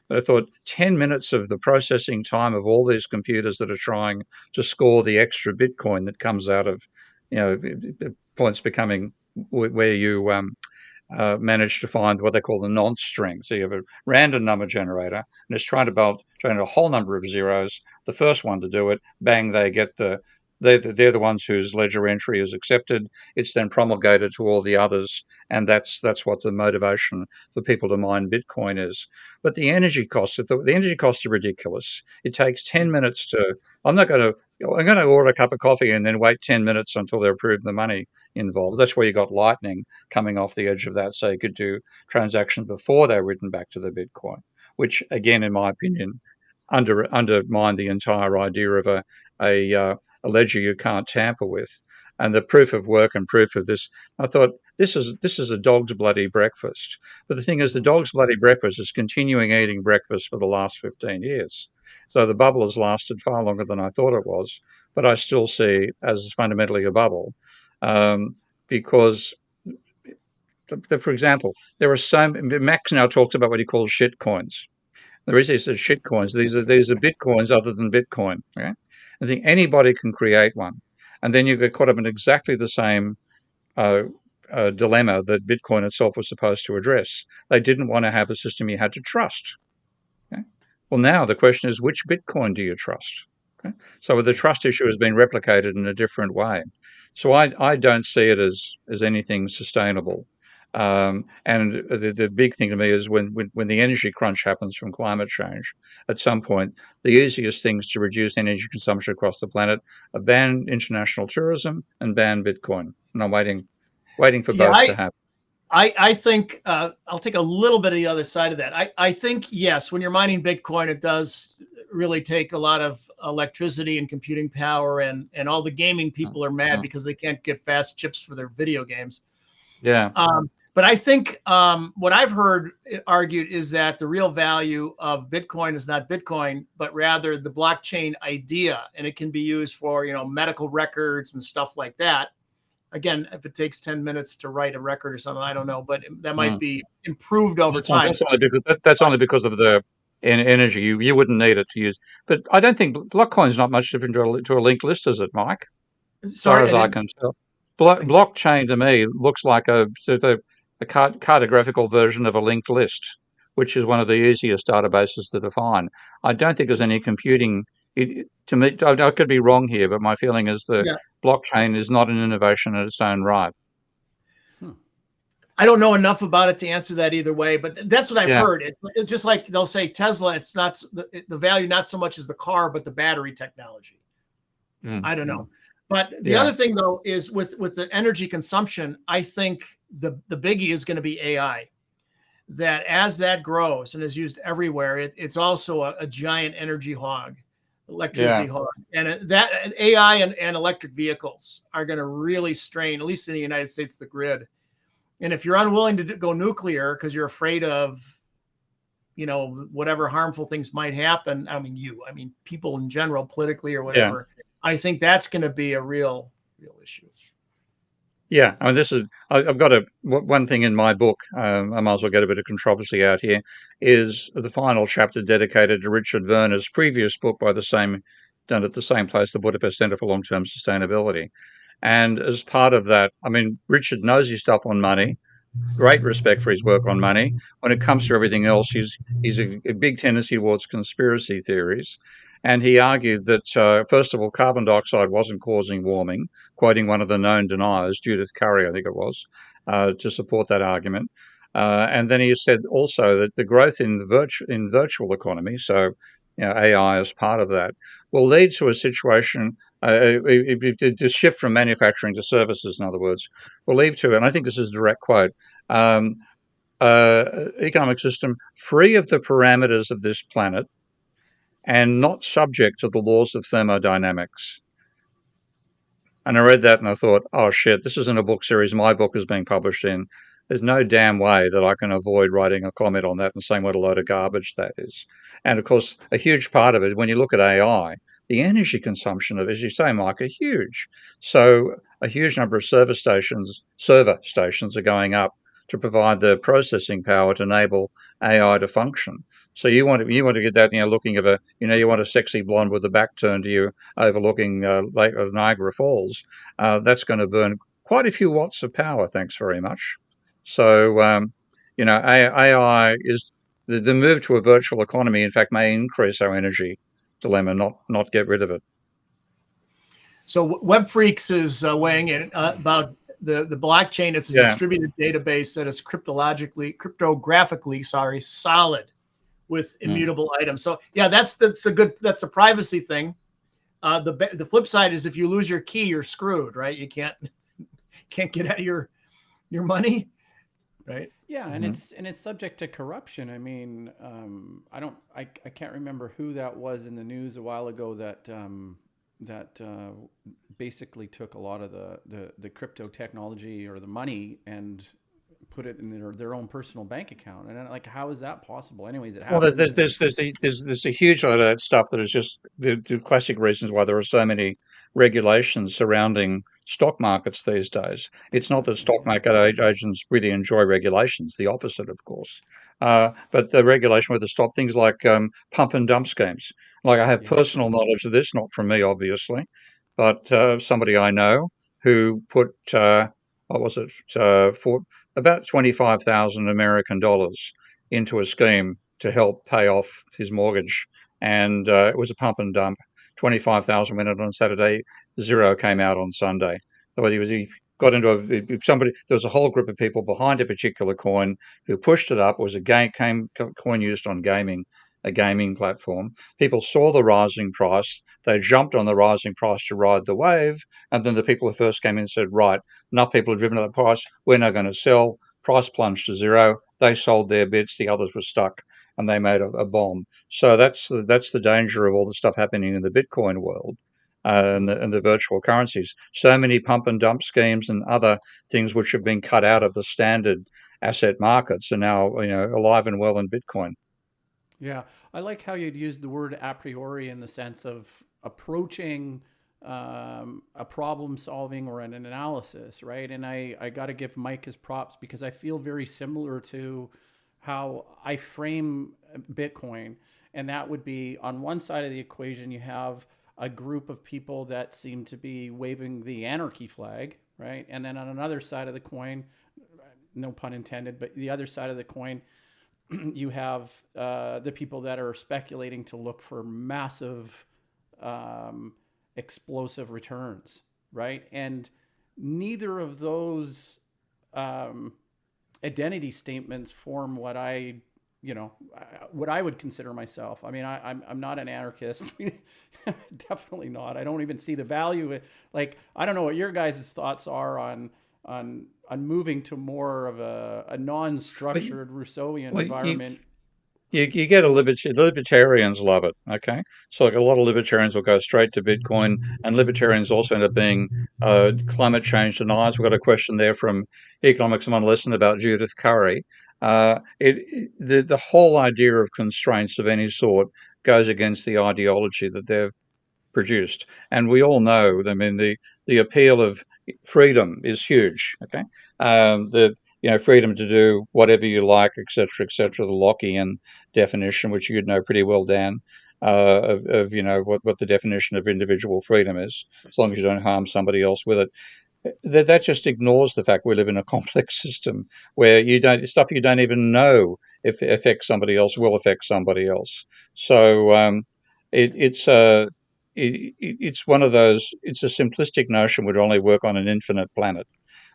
But I thought 10 minutes of the processing time of all these computers that are trying to score the extra Bitcoin that comes out of, points becoming where you manage to find what they call the nonce string. So you have a random number generator, and it's trying to generate a whole number of zeros. The first one to do it, bang, they're the ones whose ledger entry is accepted. It's then promulgated to all the others, and that's what the motivation for people to mine Bitcoin is. But the energy costs are ridiculous. It takes 10 minutes to. I'm going to order a cup of coffee and then wait 10 minutes until they approve the money involved. That's where you got Lightning coming off the edge of that, so you could do transactions before they're written back to the Bitcoin, which again, in my opinion, undermine the entire idea of a ledger you can't tamper with, and the proof of work and proof of this. I thought this is a dog's bloody breakfast. But the thing is, the dog's bloody breakfast is continuing eating breakfast for the last 15 years. So the bubble has lasted far longer than I thought it was, but I still see it as fundamentally a bubble, because. For example, there are Max now talks about what he calls shit coins. The reason he says shit coins, these are bitcoins other than Bitcoin. Okay? I think anybody can create one, and then you get caught up in exactly the same dilemma that Bitcoin itself was supposed to address. They didn't want to have a system you had to trust. Okay? Well, now the question is, which Bitcoin do you trust? Okay? So the trust issue has been replicated in a different way. So I don't see it as anything sustainable. And the big thing to me is when the energy crunch happens from climate change, at some point, the easiest things to reduce energy consumption across the planet are ban international tourism and ban Bitcoin. And I'm waiting for both to happen. I think I'll take a little bit of the other side of that. I think, yes, when you're mining Bitcoin, it does really take a lot of electricity and computing power, and all the gaming people are mad because they can't get fast chips for their video games. Yeah. But I think what I've heard argued is that the real value of Bitcoin is not Bitcoin, but rather the blockchain idea, and it can be used for, medical records and stuff like that. Again, if it takes 10 minutes to write a record or something, I don't know, but that might be improved over time. That's only because of the energy. You wouldn't need it to use. But I don't think Blockcoin's not much different to a linked list, is it, Mike? As far as I can tell. Blockchain to me looks like a cartographical version of a linked list, which is one of the easiest databases to define. I don't think there's any computing. To me, I could be wrong here, but my feeling is that blockchain is not an innovation in its own right. I don't know enough about it to answer that either way, but that's what I've heard. It's just like they'll say Tesla, it's not the value, not so much as the car, but the battery technology. I don't know. But the other thing, though, is with the energy consumption, I think the biggie is going to be AI. That as that grows and is used everywhere, it's also a giant energy hog, electricity hog. And that AI and electric vehicles are going to really strain, at least in the United States, the grid. And if you're unwilling to go nuclear because you're afraid of, whatever harmful things might happen, I mean, people in general, politically or whatever, I think that's going to be a real issue. Yeah, I mean, I've got one thing in my book. I might as well get a bit of controversy out here. Is the final chapter dedicated to Richard Werner's previous book done at the same place, the Budapest Center for Long-Term Sustainability. And as part of that, I mean, Richard knows his stuff on money. Great respect for his work on money. When it comes to everything else, he's a big tendency towards conspiracy theories. And he argued that, first of all, carbon dioxide wasn't causing warming, quoting one of the known deniers, Judith Curry, I think it was, to support that argument. And then he said also that the growth in virtual economy, so AI as part of that, will lead to a situation, the shift from manufacturing to services, in other words, will lead to, and I think this is a direct quote, economic system free of the parameters of this planet and not subject to the laws of thermodynamics. And I read that and I thought, oh shit, this isn't a book series my book is being published in. There's no damn way that I can avoid writing a comment on that and saying what a load of garbage that is. And of course, a huge part of it, when you look at AI, the energy consumption of, as you say, Mike, are huge. So a huge number of server stations are going up to provide the processing power to enable AI to function. So you want to get that, looking at you want a sexy blonde with the back turned to you overlooking Niagara Falls. That's going to burn quite a few watts of power. Thanks very much. So, AI is the move to a virtual economy, in fact, may increase our energy dilemma, not get rid of it. So Web Freaks is weighing in about the blockchain. It's a distributed database that is cryptographically solid with immutable items. So that's that's the privacy thing. The flip side is if you lose your key, you're screwed, right? You can't get at your money. right? Yeah, and it's subject to corruption. I mean, I can't remember who that was in the news a while ago that basically took a lot of the crypto technology or the money and put it in their own personal bank account. And like, how is that possible? Anyways, it Well, happens. And there's a huge lot of that stuff that is just the classic reasons why there are so many regulations surrounding stock markets these days. It's not that exactly, stock yeah, market agents really enjoy regulations; the opposite, of course. But the regulation with the stop things like pump and dump schemes. Like I have yeah, personal knowledge of this, not from me, obviously, but somebody I know who put what was it for about 25,000 American dollars into a scheme to help pay off his mortgage, and it was a pump and dump. 25,000 went in on Saturday, zero came out on Sunday. So he got into somebody. There was a whole group of people behind a particular coin who pushed it up. It was a coin used on gaming, a gaming platform. People saw the rising price. They jumped on the rising price to ride the wave. And then the people who first came in said, right, enough people have driven up the price. We're not going to sell. Price plunged to zero. They sold their bits. The others were stuck, and they made a bomb. So that's the danger of all the stuff happening in the Bitcoin world. And the virtual currencies. So many pump and dump schemes and other things which have been cut out of the standard asset markets are now alive and well in Bitcoin. yeah. I like how you'd used the word a priori in the sense of approaching a problem solving or an analysis, right? And I got to give Mike his props because I feel very similar to how I frame Bitcoin. And that would be on one side of the equation, you have a group of people that seem to be waving the anarchy flag, right? And then on another side of the coin, no pun intended, but the other side of the coin, you have the people that are speculating to look for massive um, explosive returns, right? And neither of those um, identity statements form what what I would consider myself. I mean, I'm not an anarchist. Definitely not. I don't even see the value. Like, I don't know what your guys' thoughts are on moving to more of a But, non-structured Rousseauian well, you, environment. you get libertarians love it. Okay, so like a lot of libertarians will go straight to Bitcoin, and libertarians also end up being climate change deniers. We've got a question there from Economics 1 Lesson about Judith Curry. The whole idea of constraints of any sort goes against the ideology that they've produced. And we all know, I mean, the appeal of freedom is huge. Okay, the freedom to do whatever you like, etc., the Lockean definition, which you'd know pretty well, Dan, of what the definition of individual freedom is, as long as you don't harm somebody else with it. That just ignores the fact we live in a complex system where stuff you don't even know if it affects somebody else will affect somebody else. So it's it's one of those. It's a simplistic notion would only work on an infinite planet,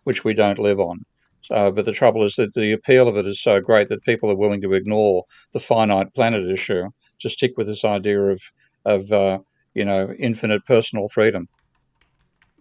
which we don't live on. But the trouble is that the appeal of it is so great that people are willing to ignore the finite planet issue to stick with this idea of infinite personal freedom.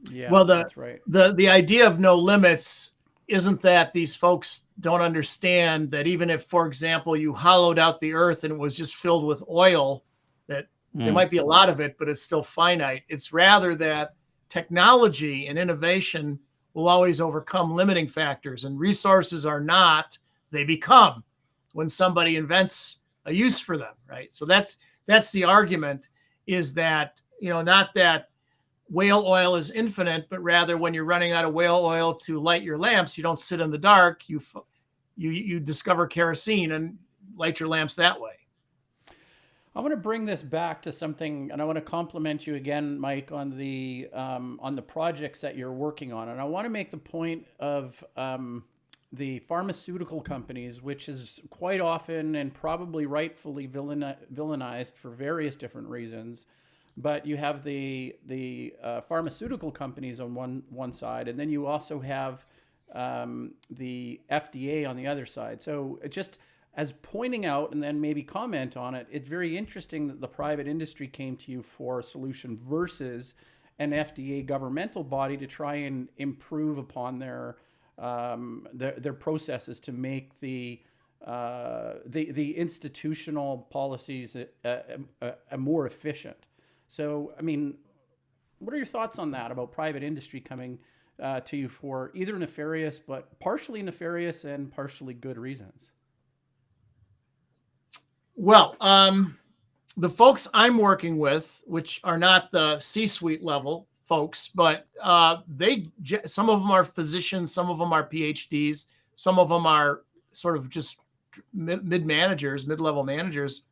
Yeah, Well, that's right. the idea of no limits isn't that these folks don't understand that even if, for example, you hollowed out the earth and it was just filled with oil, that there Mm. might be a lot of it, but it's still finite. It's rather that technology and innovation will always overcome limiting factors, and resources are not, they become when somebody invents a use for them, right? So that's the argument, is that, not that whale oil is infinite, but rather when you're running out of whale oil to light your lamps, you don't sit in the dark. You discover kerosene and light your lamps that way. I want to bring this back to something, and I want to compliment you again, Mike, on the projects that you're working on. And I want to make the point of the pharmaceutical companies, which is quite often and probably rightfully villainized for various different reasons. But you have the pharmaceutical companies on one side, and then you also have the FDA on the other side. So just as pointing out and then maybe comment on it, it's very interesting that the private industry came to you for a solution versus an FDA governmental body to try and improve upon their their processes to make the institutional policies more efficient. So, I mean, what are your thoughts on that about private industry coming to you for either nefarious, but partially nefarious and partially good reasons? Well, the folks I'm working with, which are not the C-suite level folks, but some of them are physicians, some of them are PhDs, some of them are sort of just mid-managers, mid-level managers.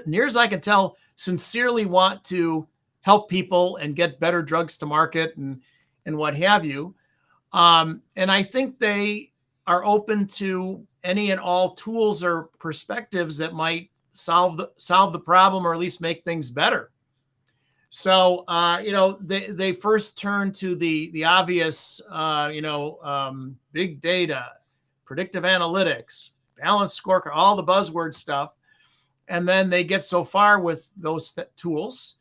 Near as I can tell, sincerely want to help people and get better drugs to market and what have you. And I think they are open to any and all tools or perspectives that might solve the problem, or at least make things better. So, they first turn to the obvious, big data, predictive analytics, balanced scorecard, all the buzzword stuff. And then they get so far with those tools,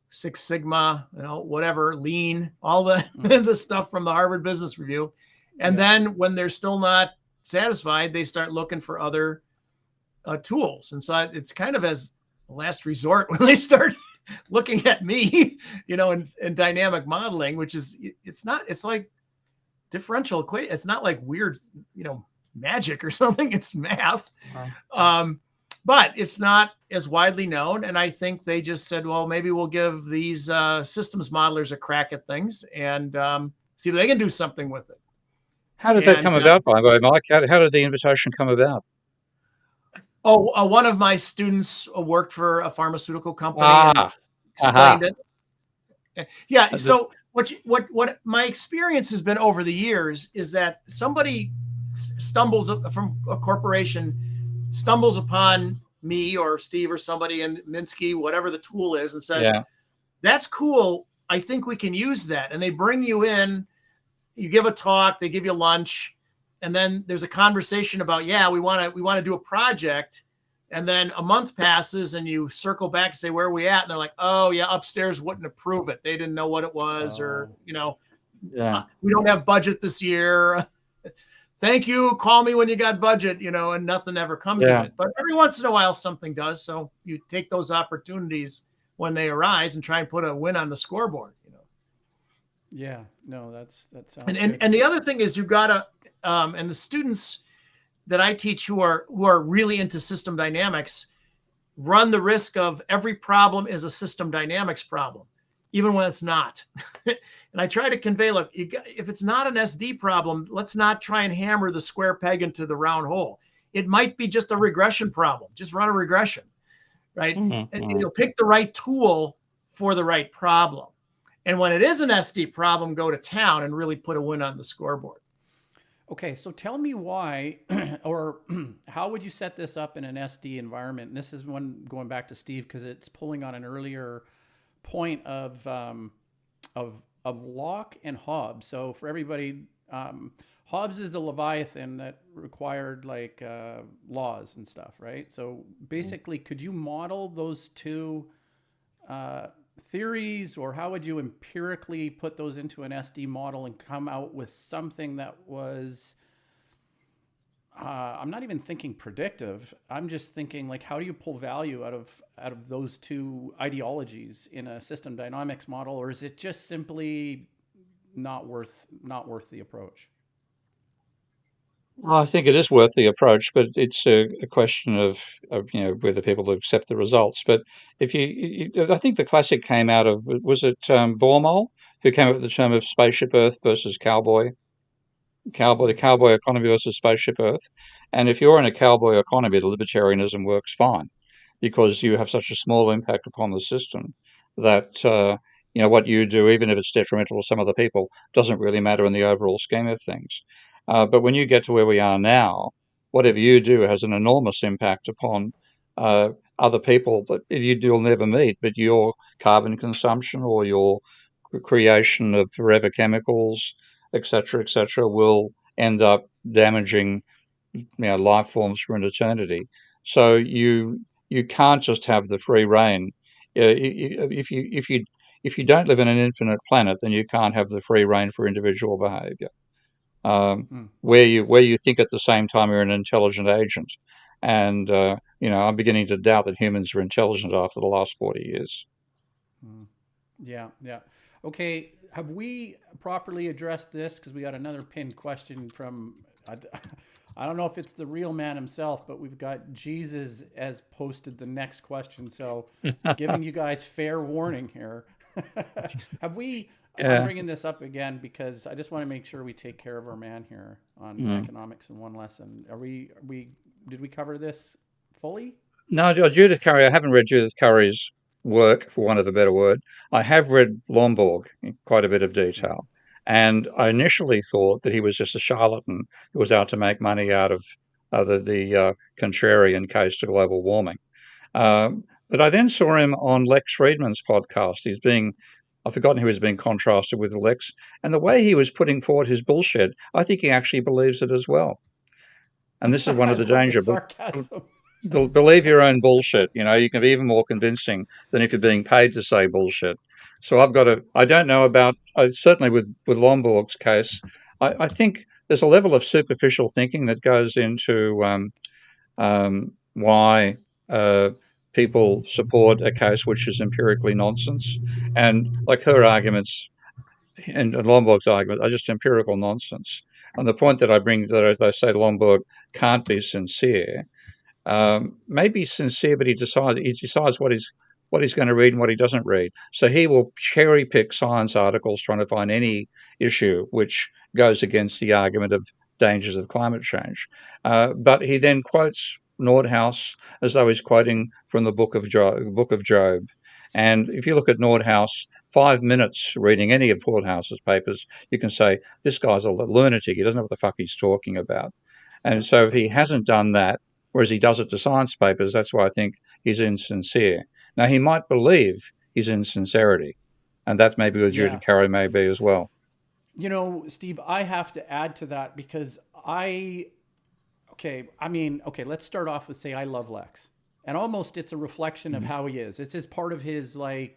Six Sigma, whatever, lean, all the, the stuff from the Harvard Business Review. And then when they're still not satisfied, they start looking for other tools. And so it's kind of as a last resort when they start looking at me, and dynamic modeling, which is, it's like differential equation. It's not like weird, magic or something. It's math. But it's not as widely known. And I think they just said, well, maybe we'll give these systems modelers a crack at things and see if they can do something with it. How did that come about, by the way, Mike? How did the invitation come about? One of my students worked for a pharmaceutical company and explained it. Yeah. So what my experience has been over the years is that somebody stumbles from a corporation, stumbles upon me or Steve or somebody in Minsky, whatever the tool is, and says, that's cool. I think we can use that. And they bring you in, you give a talk, they give you lunch, and then there's a conversation about, we want to do a project. And then a month passes and you circle back and say, where are we at? And they're like, oh yeah, upstairs wouldn't approve it. They didn't know what it was, or, we don't have budget this year. Thank you. Call me when you got budget, and nothing ever comes of it. But every once in a while, something does. So you take those opportunities when they arise and try and put a win on the scoreboard, Yeah, no, that sounds and the other thing is you've got to, and the students that I teach who are really into system dynamics run the risk of every problem is a system dynamics problem, even when it's not. And I try to convey, look, if it's not an SD problem, let's not try and hammer the square peg into the round hole. It might be just a regression problem. Just run a regression, right? And pick the right tool for the right problem. And when it is an SD problem, go to town and really put a win on the scoreboard. Okay, so tell me why, or how would you set this up in an SD environment? And this is one going back to Steve, because it's pulling on an earlier point of Locke and Hobbes. So for everybody, Hobbes is the Leviathan that required laws and stuff, right? So basically, could you model those two theories, or how would you empirically put those into an SD model and come out with something that was, I'm not even thinking predictive. I'm just thinking how do you pull value out of those two ideologies in a system dynamics model, or is it just simply not worth the approach? Well, I think it is worth the approach, but it's a question of whether people will accept the results. But if I think the classic came out of, was it Bormol, who came up with the term of spaceship Earth versus the cowboy economy versus spaceship Earth. And if you're in a cowboy economy, the libertarianism works fine because you have such a small impact upon the system that what you do, even if it's detrimental to some other people, doesn't really matter in the overall scheme of things. But when you get to where we are now, whatever you do has an enormous impact upon other people that you'll never meet, but your carbon consumption or your creation of forever chemicals, etc., will end up damaging life forms for an eternity. So you can't just have the free reign. If you don't live in an infinite planet, then you can't have the free reign for individual behavior. where you think at the same time you're an intelligent agent. And I'm beginning to doubt that humans are intelligent after the last 40 years. Yeah, yeah. Okay, have we properly addressed this? Because we got another pinned question from, I don't know if it's the real man himself, but we've got Jesus as posted the next question. So giving you guys fair warning here. Have we, I'm bringing this up again because I just want to make sure we take care of our man here on economics in one lesson. Did we cover this fully? No, Judith Curry, I haven't read Judith Curry's work, for want of a better word. I have read Lomborg in quite a bit of detail. And I initially thought that he was just a charlatan who was out to make money out of the contrarian case to global warming. But I then saw him on Lex Friedman's podcast. I've forgotten who was being contrasted with Lex. And the way he was putting forward his bullshit, I think he actually believes it as well. And this is one of the dangers. Sarcasm. Believe your own bullshit. You can be even more convincing than if you're being paid to say bullshit. So I don't know about, certainly with Lomborg's case, I think there's a level of superficial thinking that goes into why people support a case which is empirically nonsense. And like her arguments and Lomborg's argument are just empirical nonsense. And the point that I bring, that I say Lomborg can't be sincere, maybe sincere, but he decides what he's going to read and what he doesn't read. So he will cherry pick science articles trying to find any issue which goes against the argument of dangers of climate change. But he then quotes Nordhaus as though he's quoting from the book of Job. And if you look at Nordhaus, 5 minutes reading any of Nordhaus's papers, you can say, this guy's a lunatic. He doesn't know what the fuck he's talking about. And so if he hasn't done that, whereas he does it to science papers, that's why I think he's insincere. Now, he might believe his insincerity, and that's maybe what Judith Curry may be as well. Steve, I have to add to that because let's start off with, say, I love Lex. And almost it's a reflection of how he is. It's as part of his, I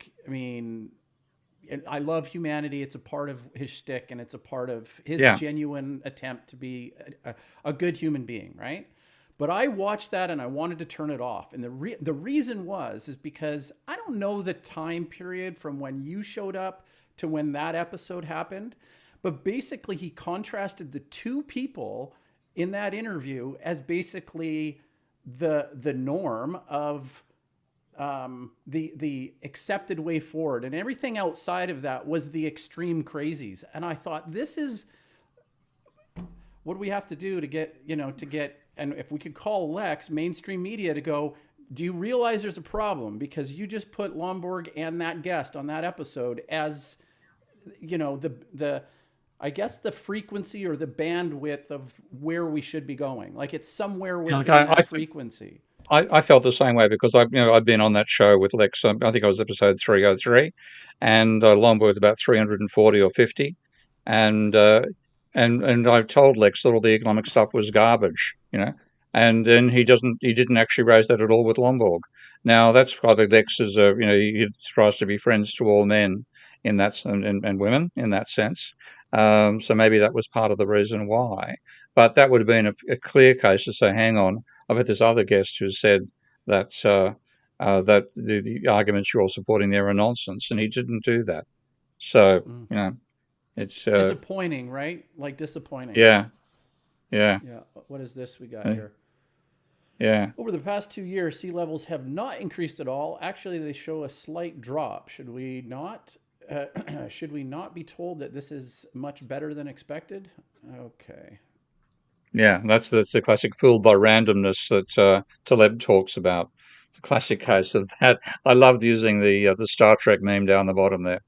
love humanity. It's a part of his shtick, and it's a part of his genuine attempt to be a good human being, right? But I watched that and I wanted to turn it off. And the reason is because I don't know the time period from when you showed up to when that episode happened. But basically, he contrasted the two people in that interview as basically the norm of the accepted way forward, and everything outside of that was the extreme crazies. And I thought, this is what do we have to do to get, and if we could call Lex mainstream media to go, do you realize there's a problem? Because you just put Lomborg and that guest on that episode as, I guess the frequency or the bandwidth of where we should be going. Like it's somewhere within that frequency. I felt the same way because I've been on that show with Lex. I think I was episode 303, and Lomborg was about 340 or 50, and I told Lex that all the economic stuff was garbage, and then he didn't actually raise that at all with Lomborg. Now that's probably Lex is he tries to be friends to all men in that and women in that sense. So maybe that was part of the reason why. But that would have been a clear case to say, hang on, I've had this other guest who said that that the arguments you're all supporting there are nonsense, and he didn't do that. So it's disappointing, right? Like disappointing. Yeah. What is this we got here? Yeah. Over the past 2 years, sea levels have not increased at all. Actually, they show a slight drop. Should we not be told that this is much better than expected? Okay. Yeah, that's the classic fooled by randomness that Taleb talks about. It's a classic case of that. I loved using the Star Trek meme down the bottom there.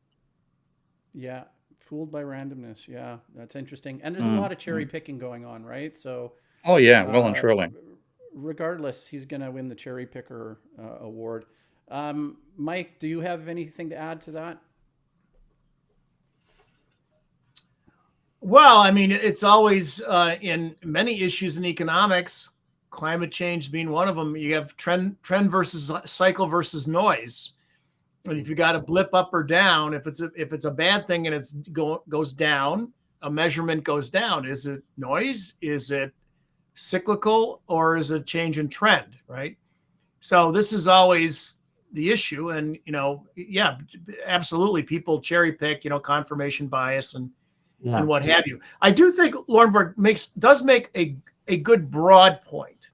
Yeah, fooled by randomness. Yeah, that's interesting. And there's a lot of cherry picking going on, right? So. Oh yeah, well and truly. Regardless, he's going to win the cherry picker award. Mike, do you have anything to add to that? Well, I mean, it's always in many issues in economics, climate change being one of them. You have trend versus cycle versus noise. And if you got a blip up or down, if it's a bad thing and it's goes down, a measurement goes down? Is it noise? Is it cyclical, or is it change in trend, right? So this is always the issue. And, yeah, absolutely. People cherry pick, confirmation bias and what have you. I do think Laurenberg does make a good broad point.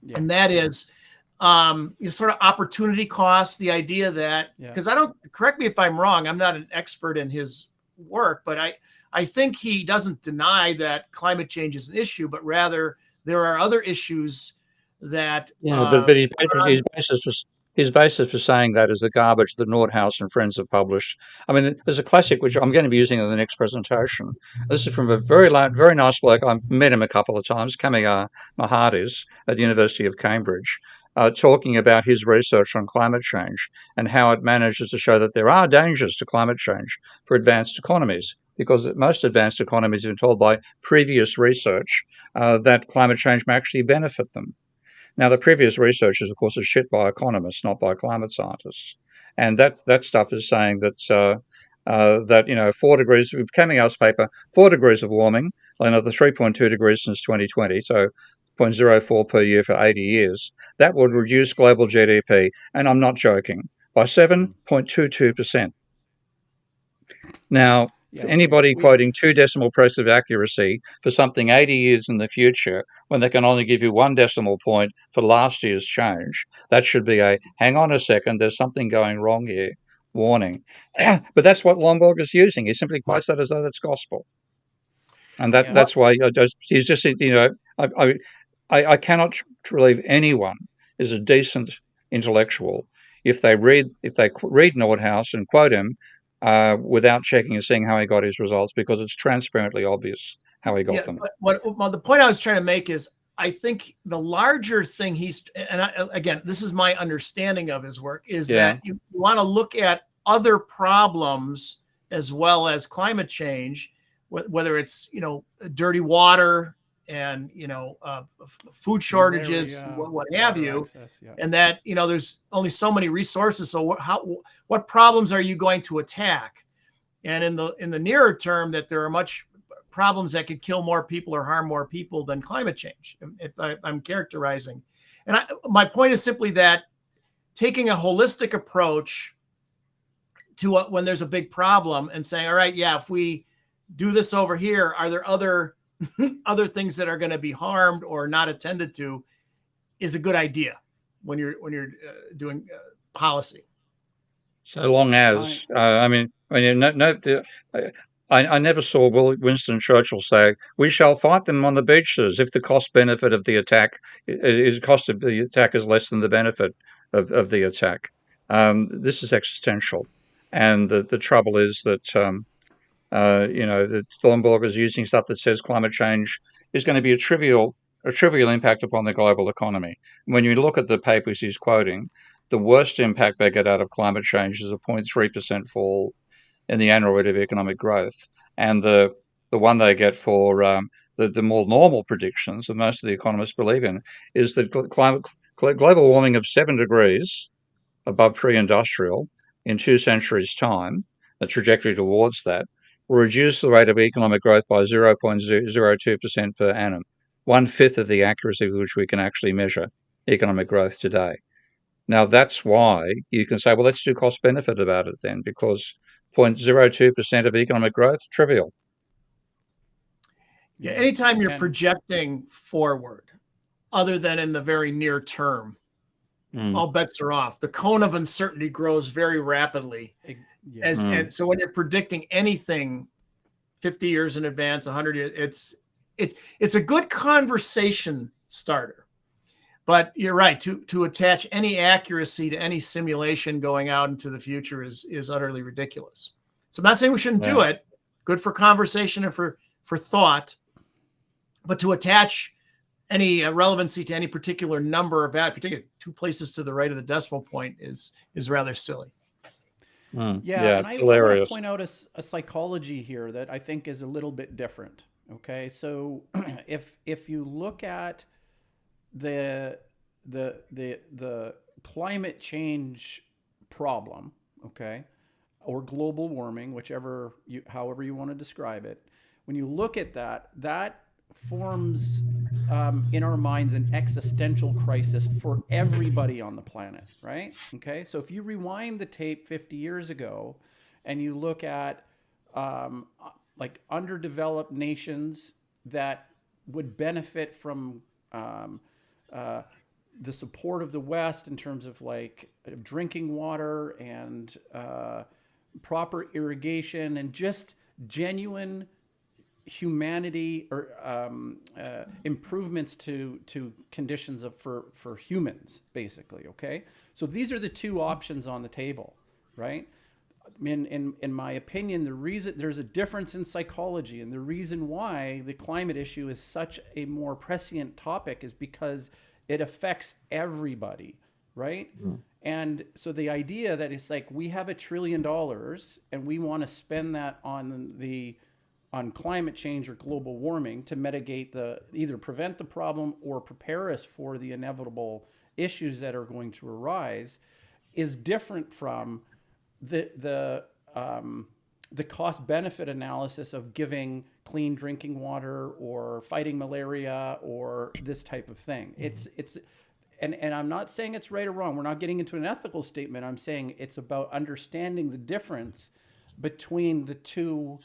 Yeah. And that is sort of opportunity cost, the idea that, because correct me if I'm wrong, I'm not an expert in his work, but I think he doesn't deny that climate change is an issue, but rather there are other issues that. But his basis for saying that is the garbage that Nordhaus and friends have published. I mean, there's a classic which I'm going to be using in the next presentation. This is from a very nice bloke. I've met him a couple of times, Kamiyar Mahardis at the University of Cambridge, talking about his research on climate change and how it manages to show that there are dangers to climate change for advanced economies, because most advanced economies have been told by previous research that climate change may actually benefit them. Now, the previous research is, of course, shit by economists, not by climate scientists, and that stuff is saying that 4 degrees. Coming out paper, 4 degrees of warming, another 3.2 degrees since 2020, so 0.04 per year for 80 years. That would reduce global GDP, and I'm not joking, by 7.22%. Now, anybody quoting 2 decimal points of accuracy for something 80 years in the future, when they can only give you 1 decimal point for last year's change, that should be a, hang on a second, there's something going wrong here, warning. But that's what Lomborg is using. He simply quotes that as though that's gospel. And that's why he's just, I cannot believe anyone is a decent intellectual if they read Nordhaus and quote him without checking and seeing how he got his results, because it's transparently obvious how he got them. Well, the point I was trying to make is, I think the larger thing again, this is my understanding of his work, is that you want to look at other problems as well as climate change, whether it's, dirty water and, food shortages, what have you, and that, there's only so many resources. So what problems are you going to attack? And in the nearer term, that there are much problems that could kill more people or harm more people than climate change, if I'm characterizing. And my point is simply that taking a holistic approach to when there's a big problem and saying, all right, if we do this over here, are there other things that are going to be harmed or not attended to, is a good idea when you're doing policy. So long as I never saw Winston Churchill say, "We shall fight them on the beaches if the cost benefit of the attack is less than the benefit of the attack." This is existential, and the trouble is that that Thornborg is using stuff that says climate change is going to be a trivial impact upon the global economy. When you look at the papers he's quoting, the worst impact they get out of climate change is a 0.3% fall in the annual rate of economic growth, and the one they get for the more normal predictions that most of the economists believe in is that global warming of 7 degrees above pre-industrial in 2 centuries' time, the trajectory towards that, will reduce the rate of economic growth by 0.02% per annum, 1/5 of the accuracy with which we can actually measure economic growth today. Now, that's why you can say, well, let's do cost benefit about it then, because 0.02% of economic growth, trivial. Yeah, anytime you're projecting forward, other than in the very near term, all bets are off. The cone of uncertainty grows very rapidly. And so when you're predicting anything 50 years in advance, 100 years, it's a good conversation starter. But you're right, to attach any accuracy to any simulation going out into the future is utterly ridiculous. So I'm not saying we shouldn't do it. Good for conversation and for thought. But to attach any relevancy to any particular number of value, particularly 2 places to the right of the decimal point, is rather silly. And I want to point out a psychology here that I think is a little bit different. Okay, so if you look at the climate change problem, okay, or global warming, however you want to describe it, when you look at that, that forms in our minds an existential crisis for everybody on the planet, right? Okay, so if you rewind the tape 50 years ago and you look at um, like underdeveloped nations that would benefit from um, uh, the support of the West in terms of like drinking water and proper irrigation and just genuine humanity or improvements to conditions for humans, basically. Okay, so these are the two options on the table, right? In my opinion, the reason there's a difference in psychology, and the reason why the climate issue is such a more prescient topic is because it affects everybody, right? And so the idea that it's like we have $1 trillion and we want to spend that on climate change or global warming to mitigate either prevent the problem or prepare us for the inevitable issues that are going to arise is different from the cost benefit analysis of giving clean drinking water or fighting malaria or this type of thing. And I'm not saying it's right or wrong. We're not getting into an ethical statement. I'm saying it's about understanding the difference between the two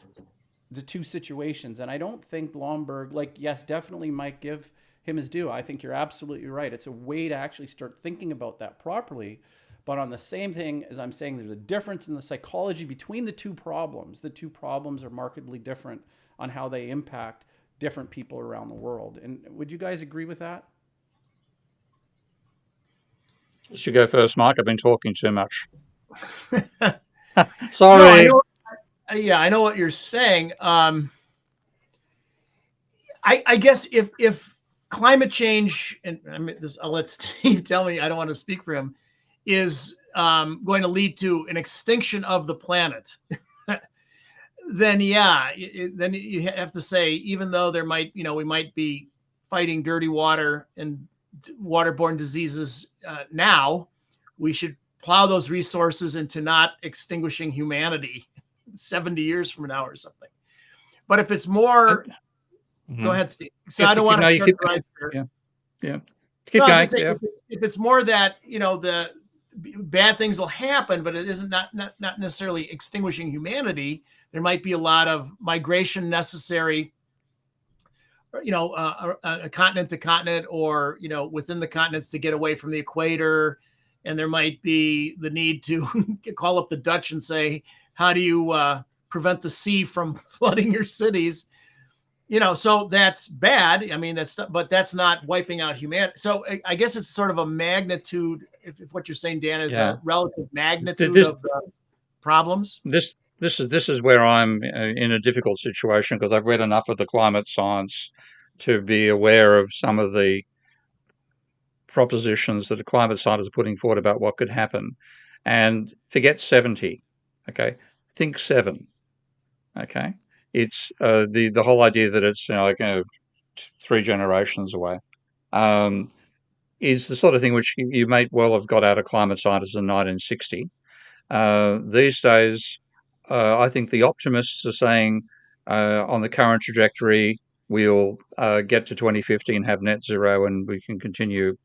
situations. And I don't think Lomberg, like, yes, definitely Mike, give him his due. I think you're absolutely right. It's a way to actually start thinking about that properly. But on the same thing as I'm saying, there's a difference in the psychology between the two problems. The two problems are markedly different on how they impact different people around the world. And would you guys agree with that? You should go first, Mike. I've been talking too much. No, Sorry. I know what you're saying. I guess if climate change, and I'll let Steve tell me, I don't want to speak for him, is going to lead to an extinction of the planet, then then you have to say, even though there might, we might be fighting dirty water and waterborne diseases now, we should plow those resources into not extinguishing humanity 70 years from now or something. But if it's more, go ahead, Steve. So I don't want to characterize here. Yeah. Keep going. Say, if it's more that, the bad things will happen, but it isn't not necessarily extinguishing humanity. There might be a lot of migration necessary, a continent to continent, or within the continents to get away from the equator. And there might be the need to call up the Dutch and say, how do you prevent the sea from flooding your cities? So that's bad. I mean, but that's not wiping out humanity. So I guess it's sort of a magnitude. If what you're saying, Dan, is a relative magnitude of the problems. This is where I'm in a difficult situation, because I've read enough of the climate science to be aware of some of the propositions that the climate scientists are putting forward about what could happen. And forget 70, okay? Think 7, okay? It's the whole idea that it's 3 generations away. Is the sort of thing which you may well have got out of climate scientists in 1960. These days, I think the optimists are saying on the current trajectory, we'll get to 2050 and have net zero, and we can continue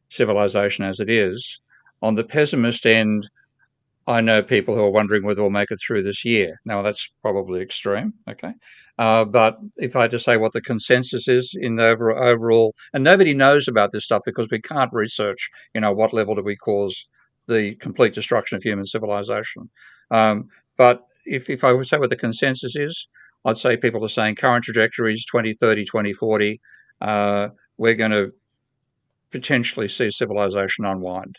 civilization as it is. On the pessimist end, I know people who are wondering whether we'll make it through this year. Now, that's probably extreme, okay? But if I had to say what the consensus is in the overall, and nobody knows about this stuff because we can't research, what level do we cause the complete destruction of human civilization. But if I would say what the consensus is, I'd say people are saying current trajectories, 2030, 2040, we're going to potentially see civilization unwind.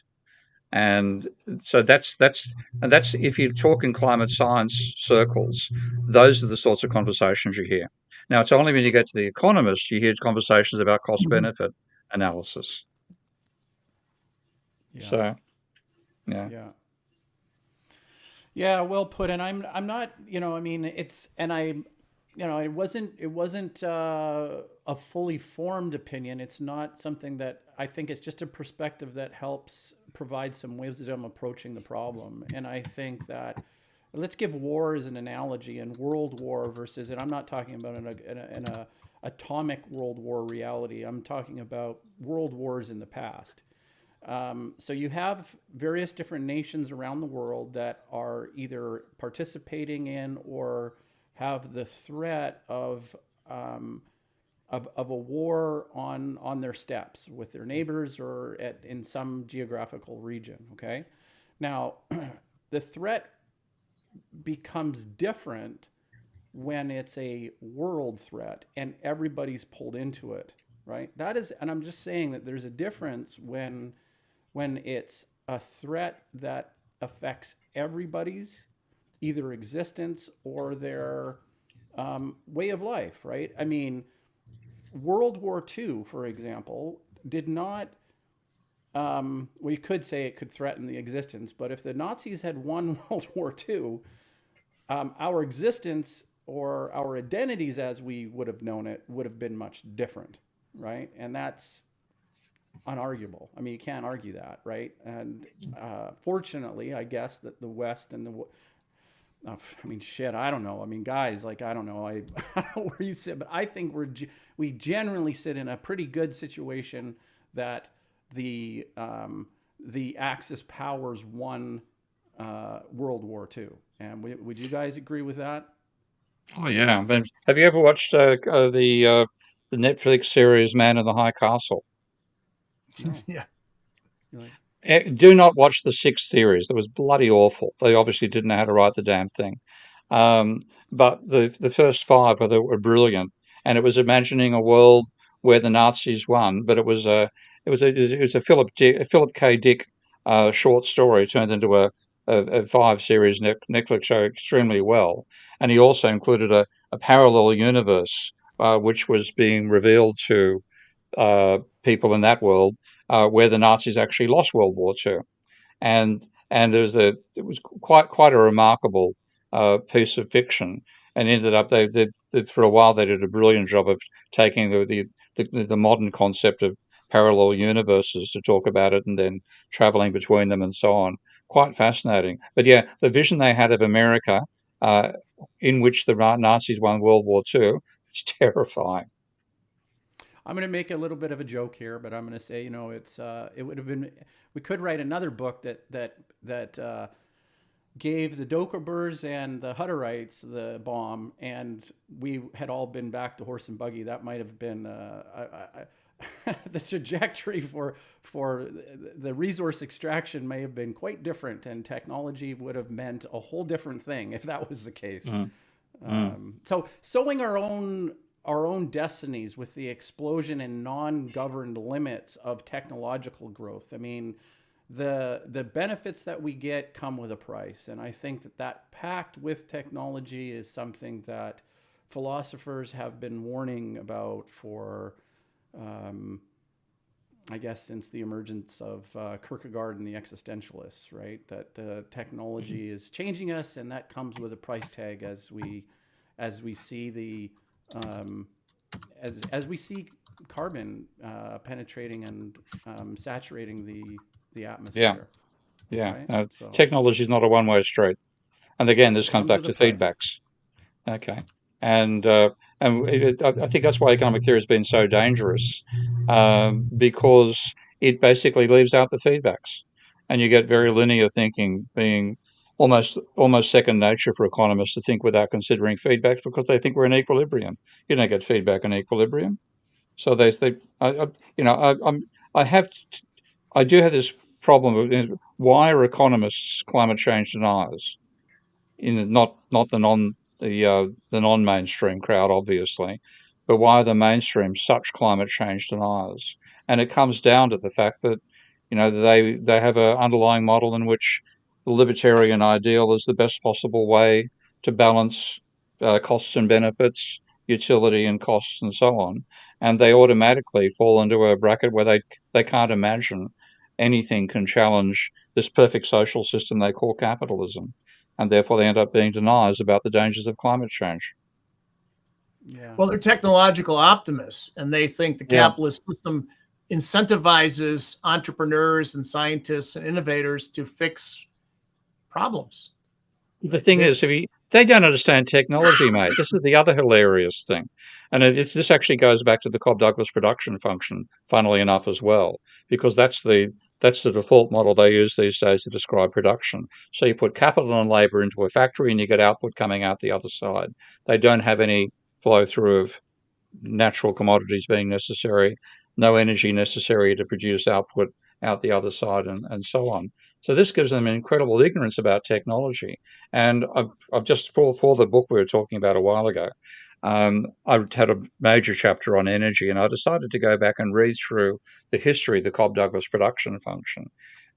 And so that's if you talk in climate science circles, those are the sorts of conversations you hear. Now, it's only when you get to the economists you hear conversations about cost benefit analysis. So, yeah, well put. And I'm not, I mean, it's, and it wasn't a fully formed opinion. It's not something that I think it's just a perspective that helps provide some wisdom approaching the problem. And I think that let's give war as an analogy, and World War versus, and I'm not talking about in a atomic World War reality. I'm talking about world wars in the past. So you have various different nations around the world that are either participating in or have the threat of a war on their steppes with their neighbors or in some geographical region. Okay, now the threat becomes different when it's a world threat and everybody's pulled into it, right? That is, and I'm just saying that there's a difference when it's a threat that affects everybody's either existence or their way of life, right? I mean, World War II, for example, did not. We could say it could threaten the existence, but if the Nazis had won World War II, our existence or our identities as we would have known it would have been much different, right? And that's unarguable. I mean, you can't argue that, right? And fortunately, I guess that the West and I mean, shit, I don't know. I mean, guys, like, I don't know. I don't know where you sit, but I think we generally sit in a pretty good situation that the Axis powers won World War II. And would you guys agree with that? Oh yeah. But have you ever watched the Netflix series Man in the High Castle? No. Yeah. Like, Do not watch the sixth series. It was bloody awful. They obviously didn't know how to write the damn thing. But the first five were brilliant, and it was imagining a world where the Nazis won. But it was a Philip K. Dick short story turned into a five series Netflix show extremely well. And he also included a parallel universe which was being revealed to people in that world where the Nazis actually lost World War II, and it was quite a remarkable piece of fiction, and ended up they for a while they did a brilliant job of taking the modern concept of parallel universes to talk about it, and then traveling between them and so on. Quite fascinating. But yeah, the vision they had of America, uh, in which the Nazis won World War II, is terrifying. I'm going to make a little bit of a joke here, but I'm going to say, it would have been, we could write another book that gave the Dokabers and the Hutterites the bomb, and we had all been back to horse and buggy. That might have been the trajectory for the resource extraction may have been quite different, and technology would have meant a whole different thing if that was the case. Mm. Mm. So sowing our own destinies with the explosion in non-governed limits of technological growth. I mean, the benefits that we get come with a price, and I think that pact with technology is something that philosophers have been warning about for, I guess, since the emergence of Kierkegaard and the existentialists, right? That the technology is changing us, and that comes with a price tag as we see the as we see carbon penetrating and saturating the Yeah, atmosphere, yeah. right? So Technology is not a one-way street. And again, this it comes comes back with a to price. feedbacks. Okay. And I think that's why economic theory has been so dangerous, because it basically leaves out the feedbacks, and you get very linear thinking being almost second nature for economists to think without considering feedbacks because they think we're in equilibrium. You don't get feedback in equilibrium, so they you know I have I do have this problem of why are economists climate change deniers? Not the non-mainstream crowd, obviously, but why are the mainstream such climate change deniers? And it comes down to the fact that they have an underlying model in which the libertarian ideal is the best possible way to balance costs and benefits, utility and costs, and so on, and they automatically fall into a bracket where they can't imagine anything can challenge this perfect social system they call capitalism, and therefore they end up being deniers about the dangers of climate change. Yeah. Well, they're technological optimists, and they think the Yeah, capitalist system incentivizes entrepreneurs and scientists and innovators to fix problems. The thing is, they don't understand technology, mate. This is the other hilarious thing, and this actually goes back to the Cobb-Douglas production function, funnily enough, as well, because that's the default model they use these days to describe production. So you put capital and labour into a factory, and you get output coming out the other side. They don't have any flow through of natural commodities being necessary, no energy necessary to produce output out the other side, and so on. So this gives them incredible ignorance about technology. And I've just for the book we were talking about a while ago, I had a major chapter on energy, and I decided to go back and read through the history of the Cobb-Douglas production function.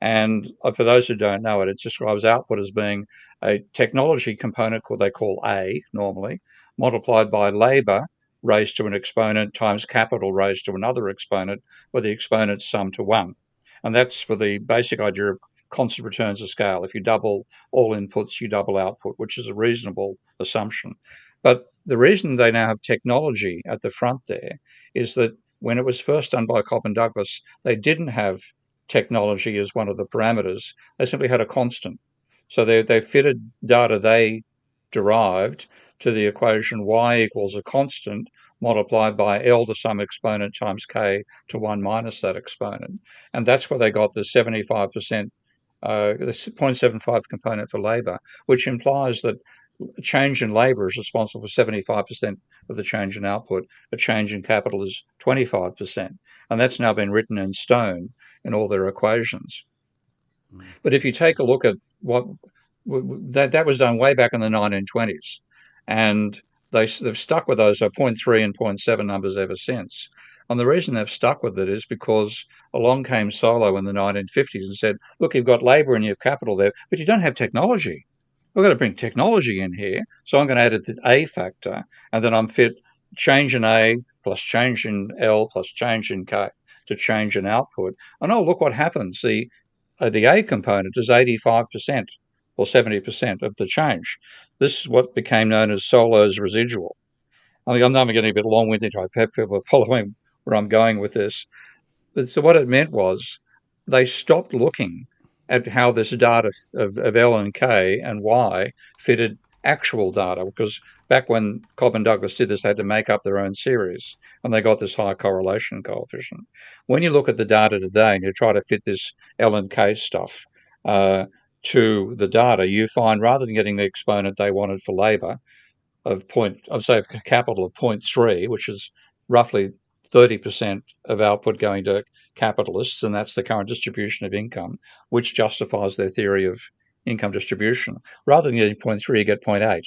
And for those who don't know it, it describes output as being a technology component they call A normally, multiplied by labour raised to an exponent times capital raised to another exponent, where the exponents sum to 1. And that's for the basic idea of constant returns of scale. If you double all inputs, you double output, which is a reasonable assumption. But the reason they now have technology at the front there is that when it was first done by Cobb and Douglas, they didn't have technology as one of the parameters. They simply had a constant. So they fitted data they derived to the equation y equals a constant multiplied by L to some exponent times K to 1 minus that exponent. And that's where they got the 75%, the 0.75 component for labour, which implies that a change in labour is responsible for 75% of the change in output. A change in capital is 25%. And that's now been written in stone in all their equations. But if you take a look at what that was done way back in the 1920s, and they've stuck with those 0.3 and 0.7 numbers ever since. And the reason they've stuck with it is because along came Solow in the 1950s and said, look, you've got labour and you have capital there, but you don't have technology. We've got to bring technology in here. So I'm going to add the A factor, and then I'm fit change in A plus change in L plus change in K to change in output. And oh, look what happens. The A component is 85% or 70% of the change. This is what became known as Solow's residual. I mean, I'm getting a bit long-winded. I hope people are following where I'm going with this. But so what it meant was they stopped looking at how this data of L and K and Y fitted actual data, because back when Cobb and Douglas did this, they had to make up their own series, and they got this high correlation coefficient. When you look at the data today and you try to fit this L and K stuff to the data, you find rather than getting the exponent they wanted for labour of capital of 0.3, which is roughly 30% of output going to capitalists, and that's the current distribution of income, which justifies their theory of income distribution. Rather than getting 0.3, you get 0.8.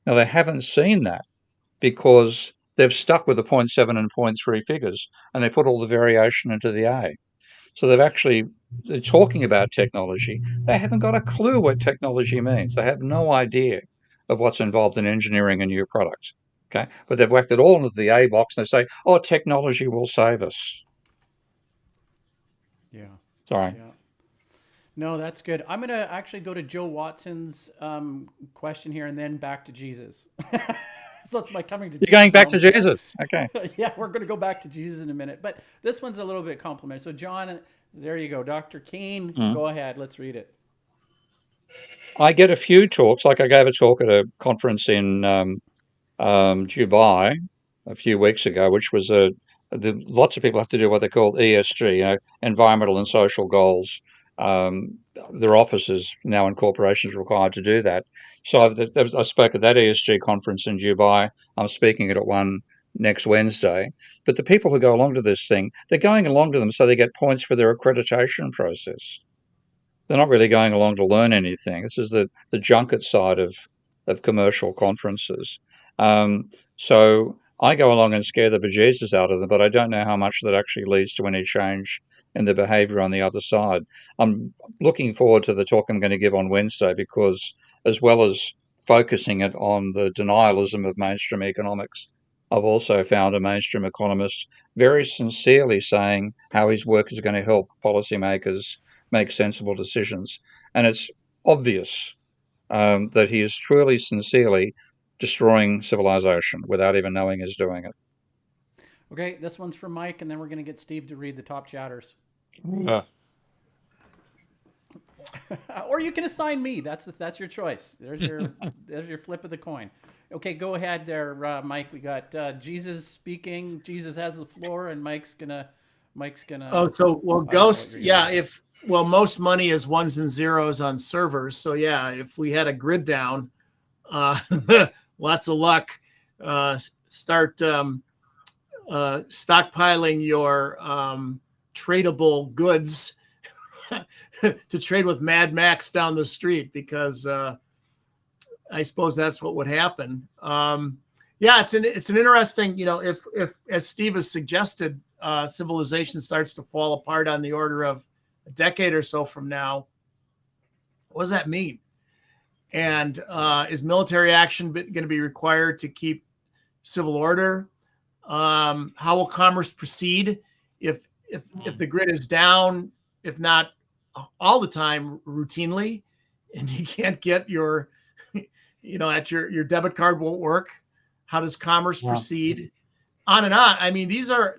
Now, they haven't seen that because they've stuck with the 0.7 and 0.3 figures, and they put all the variation into the A. So they're talking about technology. They haven't got a clue what technology means. They have no idea of what's involved in engineering a new product. Okay, but they've whacked it all into the A box and they say, "Oh, technology will save us." Yeah. Sorry. Yeah. No, that's good. I'm going to actually go to Joe Watson's question here and then back to Jesus. So it's my coming to You're Jesus going back to moment. Jesus. Okay. Yeah, we're going to go back to Jesus in a minute. But this one's a little bit complimentary. So, John, there you go. Dr. Keen, go ahead. Let's read it. I get a few talks. Like I gave a talk at a conference in Dubai a few weeks ago, which was lots of people have to do what they call ESG, environmental and social goals. Their offices now in corporations are required to do that. So I spoke at that ESG conference in Dubai. I'm speaking at one next Wednesday. But the people who go along to this thing, they're going along to them so they get points for their accreditation process. They're not really going along to learn anything. This is the junket side of commercial conferences. So I go along and scare the bejesus out of them, but I don't know how much that actually leads to any change in the behaviour on the other side. I'm looking forward to the talk I'm going to give on Wednesday because, as well as focusing it on the denialism of mainstream economics, I've also found a mainstream economist very sincerely saying how his work is going to help policymakers make sensible decisions. And it's obvious that he is truly, sincerely destroying civilization without even knowing he's doing it. Okay, this one's from Mike, and then we're going to get Steve to read the top chatters. Or you can assign me. That's your choice. There's your flip of the coin. Okay, go ahead there, Mike. We got Jesus speaking. Jesus has the floor, and Mike's gonna. Oh, so well, I don't know what Ghost, you're yeah. gonna Most money is ones and zeros on servers. So yeah, if we had a grid down, uh, lots of luck. Start stockpiling your tradable goods to trade with Mad Max down the street, because I suppose that's what would happen. Yeah, it's an interesting, if as Steve has suggested, civilization starts to fall apart on the order of a decade or so from now. What does that mean? And is military action going to be required to keep civil order? How will commerce proceed if the grid is down, if not all the time, routinely, and you can't get your, at your debit card won't work? How does commerce proceed? On and on. I mean, these are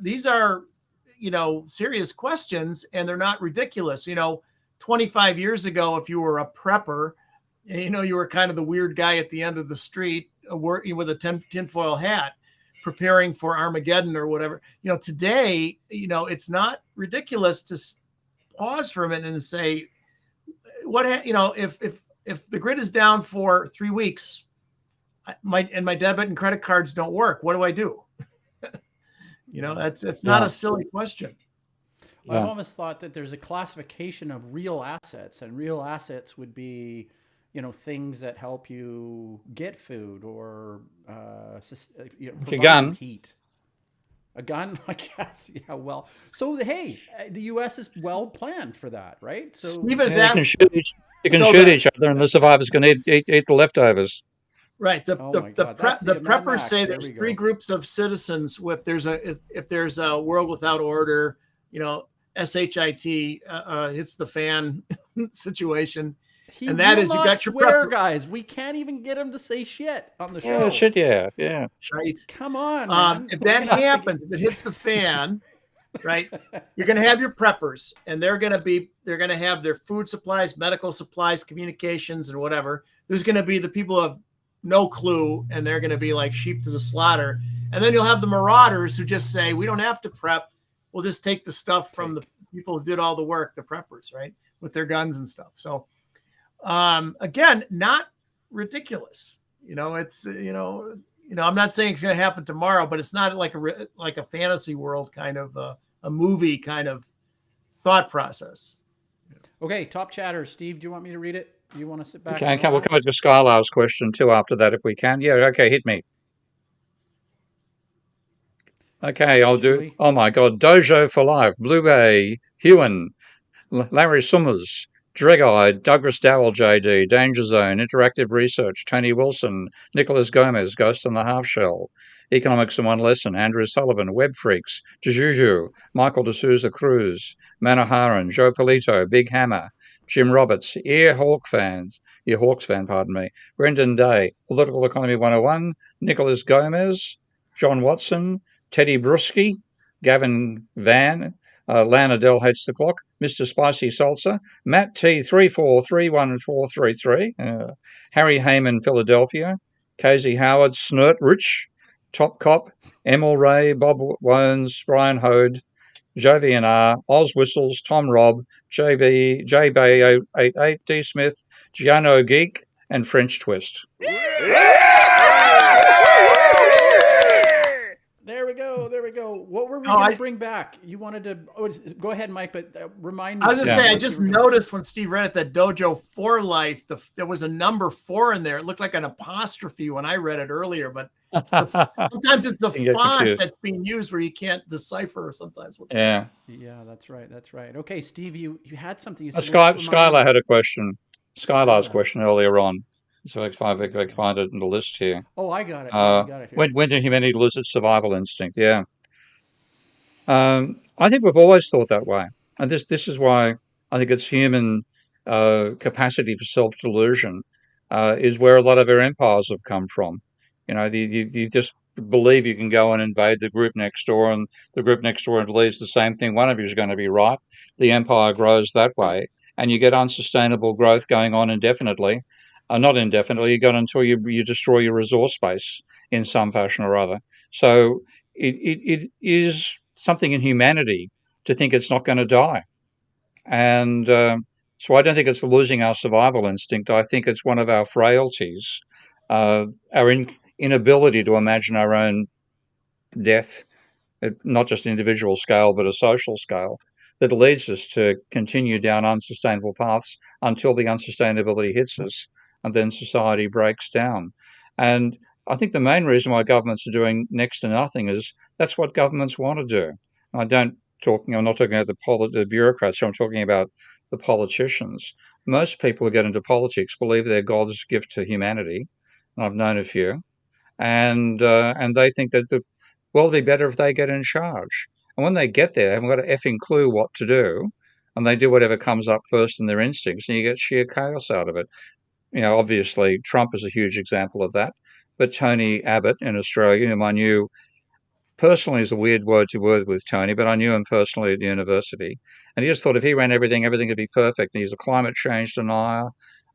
serious questions, and they're not ridiculous. 25 years ago, if you were a prepper, you were kind of the weird guy at the end of the street, working with a tinfoil hat, preparing for Armageddon or whatever. Today, it's not ridiculous to pause for a minute and say, if the grid is down for 3 weeks, my debit and credit cards don't work, what do I do? It's not a silly question. I've always thought that there's a classification of real assets, and real assets would be, things that help you get food or a gun, heat. A gun, I guess. Yeah, well. So hey, the U.S. is well planned for that, right? So Steve is you can shoot each other, and the survivors can eat the leftovers. Right. The preppers say there's 3 groups of citizens. If there's a world without order, SHIT hits the fan situation. And that is, you got your prepper guys. We can't even get him to say shit on the show. Yeah, shit, yeah. Shite. Come on, man. If that happens, if it hits the fan, right, you're going to have your preppers, and they're going to have their food supplies, medical supplies, communications, and whatever. There's going to be the people who have no clue, and they're going to be like sheep to the slaughter. And then you'll have the marauders who just say, we don't have to prep. We'll just take the stuff from the people who did all the work, the preppers, right, with their guns and stuff. So, again, not ridiculous. It's, I'm not saying it's going to happen tomorrow, but it's not like a fantasy world kind of a movie kind of thought process. Okay, top chatter. Steve, do you want me to read it? Do you want to sit back? Okay, we'll come to Skylar's question too after that if we can. Yeah, okay, hit me. Okay, I'll do. Oh my God, Dojo for Life, Blue Bay, Hewan, Larry Summers, Dreg-Eyed, Douglas Dowell, JD, Danger Zone, Interactive Research, Tony Wilson, Nicholas Gomez, Ghost in the Half Shell, Economics in One Lesson, Andrew Sullivan, Web Freaks, Jujuju, Michael D'Souza Cruz, Manoharan, Joe Polito, Big Hammer, Jim Roberts, Hawks fan, pardon me, Brendan Day, Political Economy 101, Nicholas Gomez, John Watson, Teddy Brusky, Gavin Van, Lana Dell Hates the Clock, Mr. Spicy Salsa, Matt T 3431433, Harry Heyman, Philadelphia, Casey Howard, Snurt Rich, Top Cop, Emil Ray, Bob Wones, Brian Hode, Jovian R, Oz Whistles, Tom Robb, JB, JBay88, D Smith, Giano Geek, and French Twist. There we go. What were we going to bring back? You wanted to go ahead, Mike, but remind me. I was going to say, I just noticed when Steve read it that Dojo for Life, there was a number 4 in there. It looked like an apostrophe when I read it earlier, but sometimes it's the font that's being used where you can't decipher sometimes. Yeah, that's right. Okay, Steve, you had something. You said, Skylar had a question. Skylar's question earlier on. So I can find it in the list here. Oh, I got it. I got it here. When did humanity lose its survival instinct? Yeah. I think we've always thought that way. And this is why I think it's human capacity for self-delusion is where a lot of our empires have come from. You just believe you can go and invade the group next door, and the group next door believes the same thing. One of you is going to be right. The empire grows that way. and you get unsustainable growth going on indefinitely. Not indefinitely, you go until you destroy your resource base in some fashion or other. So it is something in humanity to think it's not going to die. And so I don't think it's losing our survival instinct. I think it's one of our frailties, our inability to imagine our own death, not just individual scale, but a social scale, that leads us to continue down unsustainable paths until the unsustainability hits us, and then society breaks down. And I think the main reason why governments are doing next to nothing is that's what governments want to do. I'm not talking about the bureaucrats. I'm talking about the politicians. Most people who get into politics believe they're God's gift to humanity, and I've known a few, and they think that the world would be better if they get in charge. And when they get there, they haven't got an effing clue what to do, and they do whatever comes up first in their instincts, and you get sheer chaos out of it. Obviously, Trump is a huge example of that. But Tony Abbott in Australia, whom I knew personally is a weird word to word with Tony, but I knew him personally at university. And he just thought if he ran everything, everything would be perfect. And he's a climate change denier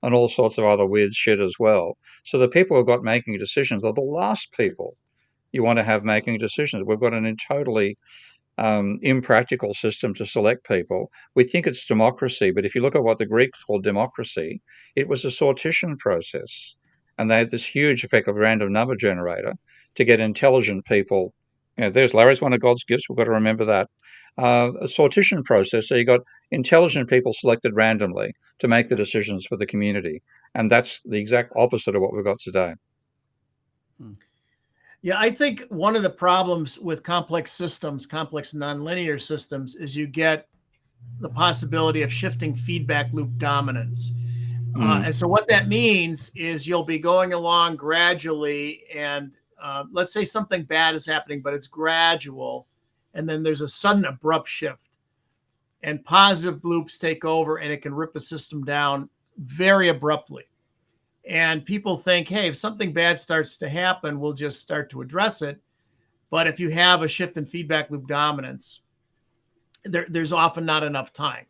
and all sorts of other weird shit as well. So the people who've got making decisions are the last people you want to have making decisions. We've got an totally impractical system to select people. We think it's democracy, but if you look at what the Greeks called democracy, it was a sortition process. And they had this huge effect of a random number generator to get intelligent people. There's Larry's one of God's gifts. We've got to remember that. A sortition process. So you got intelligent people selected randomly to make the decisions for the community. And that's the exact opposite of what we've got today. Yeah, I think one of the problems with complex systems, complex nonlinear systems, is you get the possibility of shifting feedback loop dominance. And so what that means is you'll be going along gradually, and let's say something bad is happening, but it's gradual, and then there's a sudden abrupt shift, and positive loops take over, and it can rip a system down very abruptly. And people think, hey, if something bad starts to happen, we'll just start to address it. But if you have a shift in feedback loop dominance, there's often not enough time.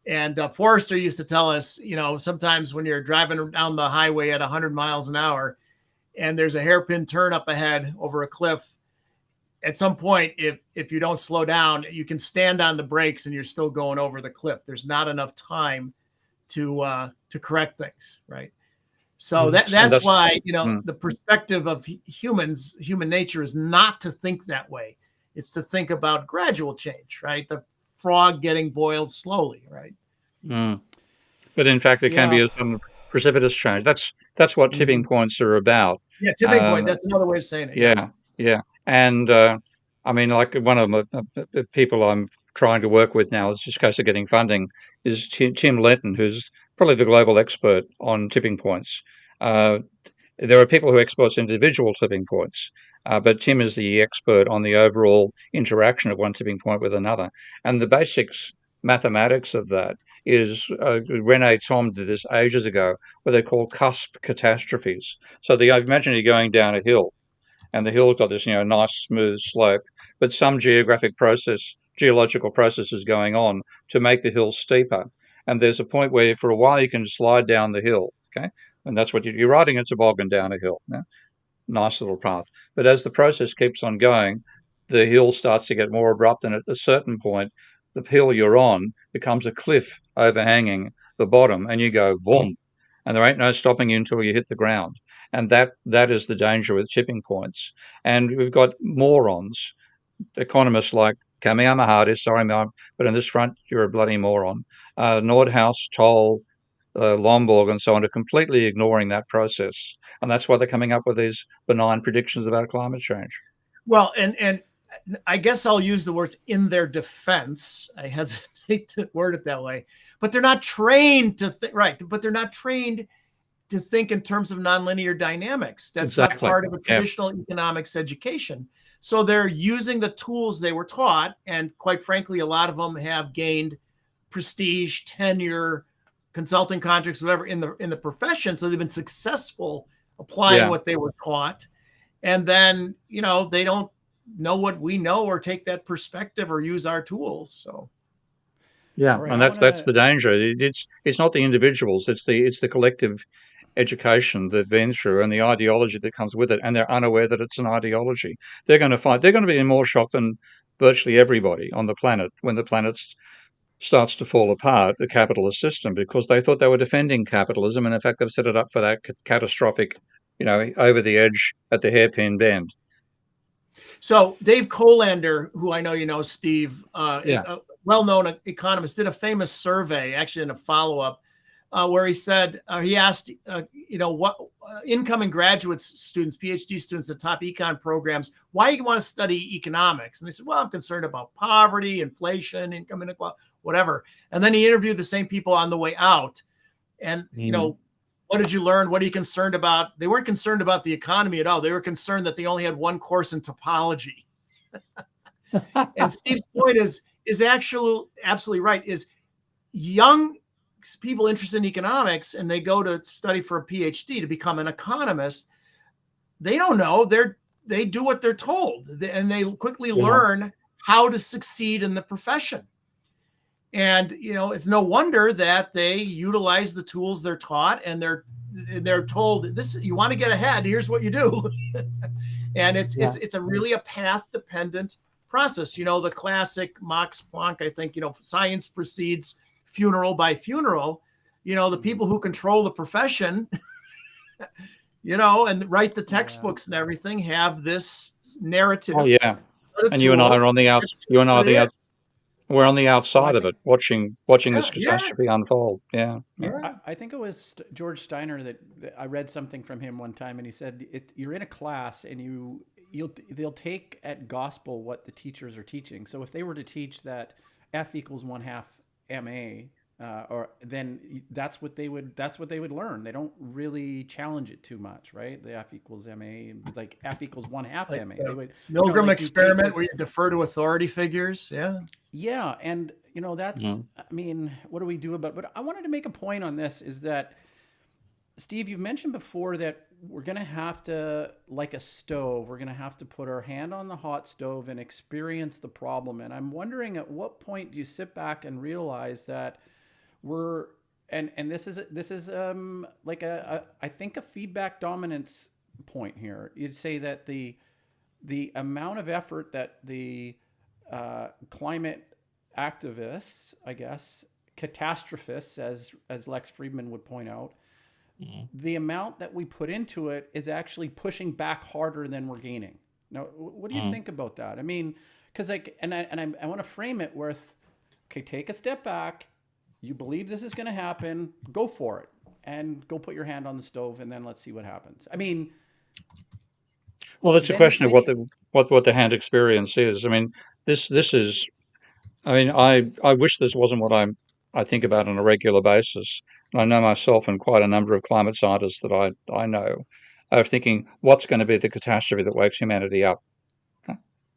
And Forrester used to tell us, sometimes when you're driving down the highway at 100 miles an hour and there's a hairpin turn up ahead over a cliff, at some point, if you don't slow down, you can stand on the brakes and you're still going over the cliff. There's not enough time to correct things, right? So that's why, the perspective of human nature is not to think that way. It's to think about gradual change, right? The frog getting boiled slowly, right? But in fact, it can be a precipitous change. That's what tipping points are about. Yeah, tipping point. That's another way of saying it. Yeah. And I mean, like one of the people I'm trying to work with now, it's just a case of getting funding, is Tim Lenton, who's probably the global expert on tipping points. There are people who are experts in individual tipping points, but Tim is the expert on the overall interaction of one tipping point with another. And the basics mathematics of that is Rene Thom did this ages ago, what they call cusp catastrophes. So imagine you're going down a hill, and the hill's got this nice smooth slope, but some geological process is going on to make the hill steeper. And there's a point where for a while you can slide down the hill, okay? And that's what you're riding a toboggan down a hill. Yeah? Nice little path. But as the process keeps on going, the hill starts to get more abrupt, and at a certain point, the hill you're on becomes a cliff overhanging the bottom, and you go boom, and there ain't no stopping you until you hit the ground. And that is the danger with tipping points. And we've got morons, economists like Kamiyama Hardis, sorry, Mark, but on this front, you're a bloody moron. Nordhaus, Toll, Lomborg, and so on are completely ignoring that process. And that's why they're coming up with these benign predictions about climate change. Well, and I guess I'll use the words in their defense. I hesitate to word it that way, but they're not trained to think, right? But they're not trained to think in terms of nonlinear dynamics. That's not part of a traditional economics education. So they're using the tools they were taught, and quite frankly, a lot of them have gained prestige, tenure, consulting contracts, whatever in the profession. So they've been successful applying what they were taught, and then they don't know what we know or take that perspective or use our tools. So Yeah, All right, and I want that's to. the danger. It's not the individuals; it's the collective education they've been through and the ideology that comes with it, and they're unaware that it's an ideology. They're going to be in more shock than virtually everybody on the planet when the planet starts to fall apart, the capitalist system, because they thought they were defending capitalism, and in fact they've set it up for that catastrophic, over the edge at the hairpin bend. So Dave Colander, who I know you know, Steve, Yeah. a well-known economist, did a famous survey, actually in a follow-up, where he said he asked, what incoming graduate students, PhD students at top econ programs, why you want to study economics? And they said, well, I'm concerned about poverty, inflation, income inequality, whatever. And then he interviewed the same people on the way out, and what did you learn? What are you concerned about? They weren't concerned about the economy at all. They were concerned that they only had one course in topology. And Steve's point is actually absolutely right. Is young people interested in economics and they go to study for a PhD to become an economist, they don't know. They do what they're told, and they quickly learn how to succeed in the profession. And it's no wonder that they utilize the tools they're taught, and they're told, this, you want to get ahead, here's what you do. And it's a really a path dependent process. The classic Max Planck, I think, science proceeds funeral by funeral. The people who control the profession, and write the textbooks and everything, have this narrative. Oh yeah. And you and I are on the outs. You and I are the outs. We're on the outside of it, watching this catastrophe unfold. Yeah. I think it was George Steiner that I read something from him one time, and he said, "You're in a class, and they'll take at gospel what the teachers are teaching. So if they were to teach that F equals 1/2 ma, or then that's what they would learn. They don't really challenge it too much, right? The F equals ma, like F equals 1/2 ma. They would Milgram experiment where you defer to authority figures. Yeah, and that's I mean, what do we do about? But I wanted to make a point on this, is that, Steve, you've mentioned before that we're going to have to, like a stove, we're going to have to put our hand on the hot stove and experience the problem. And I'm wondering, at what point do you sit back and realize that we're, and this is like I think a feedback dominance point here. You'd say that the amount of effort that the climate activists, I guess, catastrophists, as Lex Friedman would point out, the amount that we put into it is actually pushing back harder than we're gaining. Now, what do you think about that? I mean, because I want to frame it with, okay, take a step back. You believe this is going to happen, go for it, and go put your hand on the stove, and then let's see what happens. I mean, well, it's a question of what the hand experience is. I mean, this is. I mean, I wish this wasn't what I think about on a regular basis. And I know myself and quite a number of climate scientists that I know are thinking, what's going to be the catastrophe that wakes humanity up?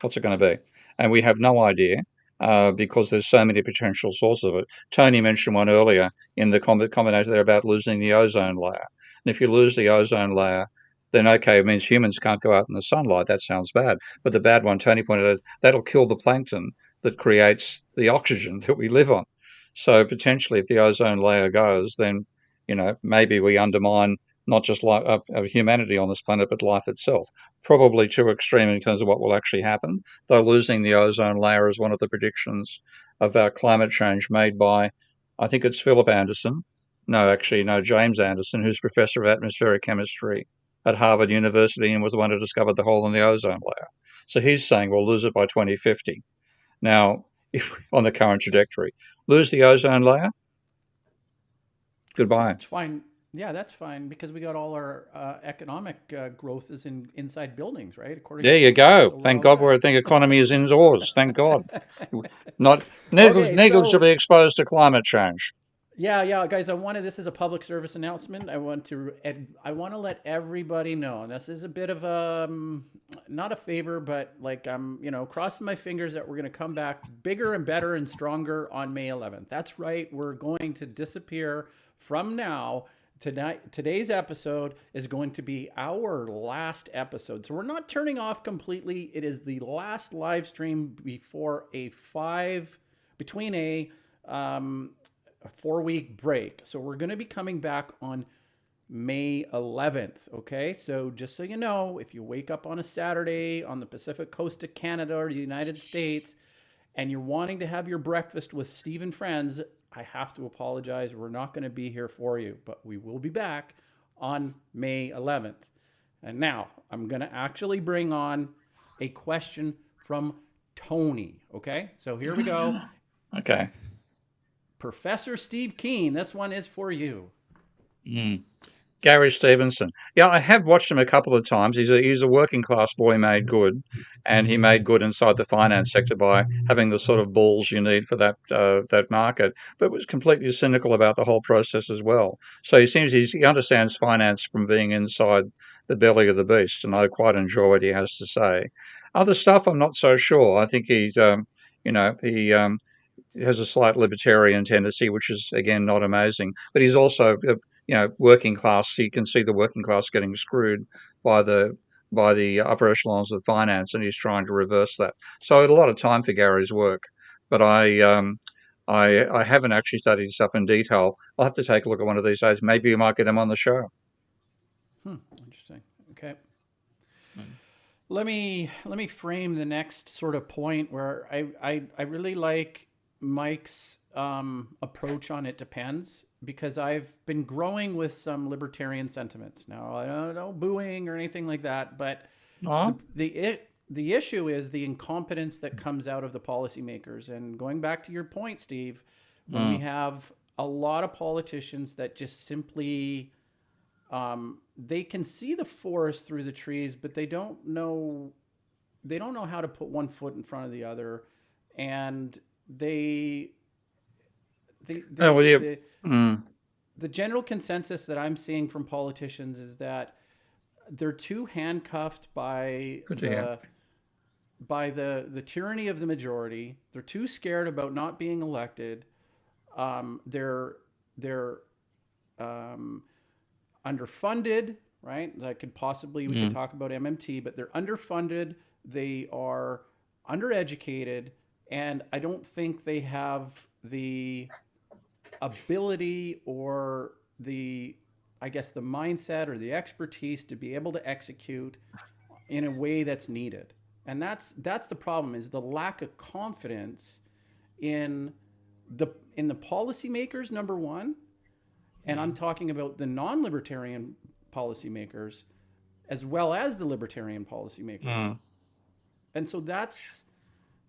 What's it going to be? And we have no idea, because there's so many potential sources of it. Tony mentioned one earlier in the combination there about losing the ozone layer. And if you lose the ozone layer, then okay, it means humans can't go out in the sunlight. That sounds bad. But the bad one, Tony pointed out, is that'll kill the plankton that creates the oxygen that we live on. So potentially, if the ozone layer goes, then maybe we undermine not just humanity on this planet, but life itself. Probably too extreme in terms of what will actually happen, though losing the ozone layer is one of the predictions of climate change made by, I think it's Philip Anderson. No, actually, no, James Anderson, who's professor of atmospheric chemistry at Harvard University and was the one who discovered the hole in the ozone layer. So he's saying we'll lose it by 2050. Now, if on the current trajectory, lose the ozone layer, goodbye. That's fine. Yeah, that's fine, because we got all our economic growth is inside buildings, right? There you go. Thank God I think economy is indoors. Thank God. Not negligibly exposed to climate change. Yeah, guys. This is a public service announcement. I want to let everybody know, and this is a bit of a not a favor, but like I'm crossing my fingers that we're going to come back bigger and better and stronger on May 11th. That's right. We're going to disappear from now. Today's episode is going to be our last episode. So we're not turning off completely. It is the last live stream before between a a 4-week break. So we're going to be coming back on May 11th. Okay. So just so you know, if you wake up on a Saturday on the Pacific coast of Canada or the United States and you're wanting to have your breakfast with Steve and friends, I have to apologize. We're not going to be here for you, but we will be back on May 11th. And now I'm going to actually bring on a question from Tony. Okay. So here we go. Okay. Professor Steve Keen, this one is for you. Gary Stevenson. Yeah, I have watched him a couple of times. He's a working class boy made good, and he made good inside the finance sector by having the sort of balls you need for that market. But was completely cynical about the whole process as well. So he understands finance from being inside the belly of the beast, and I quite enjoy what he has to say. Other stuff, I'm not so sure. I think he has a slight libertarian tendency, which is again not amazing. But he's also, working class. He can see the working class getting screwed by the upper echelons of finance, and he's trying to reverse that. So I had a lot of time for Gary's work, but I haven't actually studied stuff in detail. I'll have to take a look at one of these days. Maybe we might get him on the show. Interesting. Okay. Let me frame the next sort of point where I really like Mike's approach on it depends, because I've been growing with some libertarian sentiments. Now, I don't know booing or anything like that, but the issue is the incompetence that comes out of the policymakers. And going back to your point, Steve, when we have a lot of politicians that just simply they can see the forest through the trees, but they don't know how to put one foot in front of the other, and the general consensus that I'm seeing from politicians is that they're too handcuffed by the tyranny of the majority. They're too scared about not being elected. They're underfunded, right? That could possibly, we could talk about MMT, but they're underfunded. They are undereducated, and I don't think they have the ability or the mindset or the expertise to be able to execute in a way that's needed. And that's the problem, is the lack of confidence in the policymakers, number one. And I'm talking about the non-libertarian policymakers as well as the libertarian policymakers. And so that's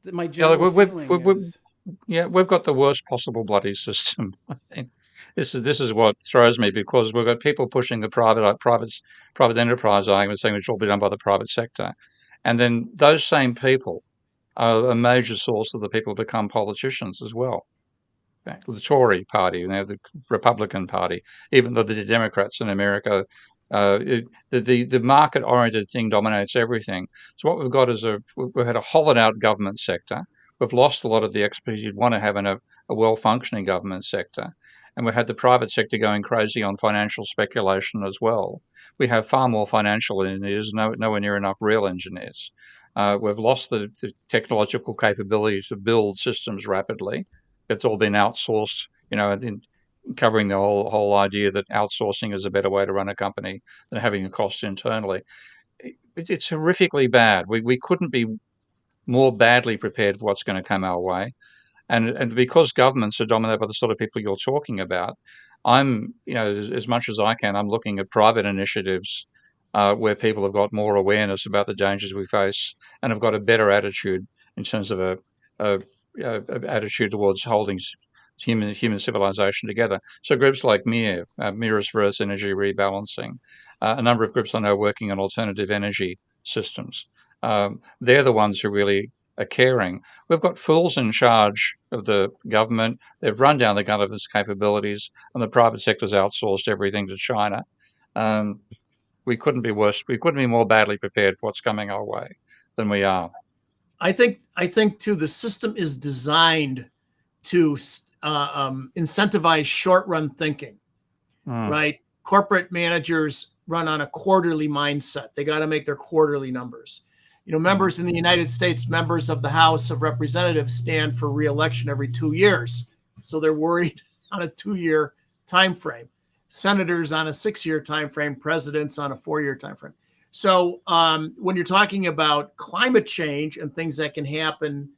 my general feeling. We've got the worst possible bloody system. I think this is what throws me, because we've got people pushing the private enterprise argument, saying it should all be done by the private sector, and then those same people are a major source of the people who become politicians as well. The Tory party, the Republican Party, even though the Democrats in America, the market-oriented thing dominates everything. So what we've got is we've had a hollowed-out government sector. We've lost a lot of the expertise you'd want to have in a well-functioning government sector. And we had the private sector going crazy on financial speculation as well. We have far more financial engineers, nowhere near enough real engineers. We've lost the technological capability to build systems rapidly. It's all been outsourced, covering the whole idea that outsourcing is a better way to run a company than having the costs internally. It's horrifically bad. We couldn't be more badly prepared for what's going to come our way. And because governments are dominated by the sort of people you're talking about, I'm, as much as I can, I'm looking at private initiatives where people have got more awareness about the dangers we face and have got a better attitude in terms of a attitude towards holding human civilization together. So groups like MIR, Mirrors for Earth's Energy Rebalancing, a number of groups I know working on alternative energy systems. They're the ones who really are caring. We've got fools in charge of the government. They've run down the government's capabilities, and the private sector's outsourced everything to China. We couldn't be worse. We couldn't be more badly prepared for what's coming our way than we are. I think too, the system is designed to incentivize short-run thinking, right? Corporate managers run on a quarterly mindset. They got to make their quarterly numbers. Members in the United States, members of the House of Representatives stand for re-election every 2 years. so they're worried on a 2-year time frame. Senators on a 6-year time frame, presidents on a 4-year time frame. So when you're talking about climate change and things that can happen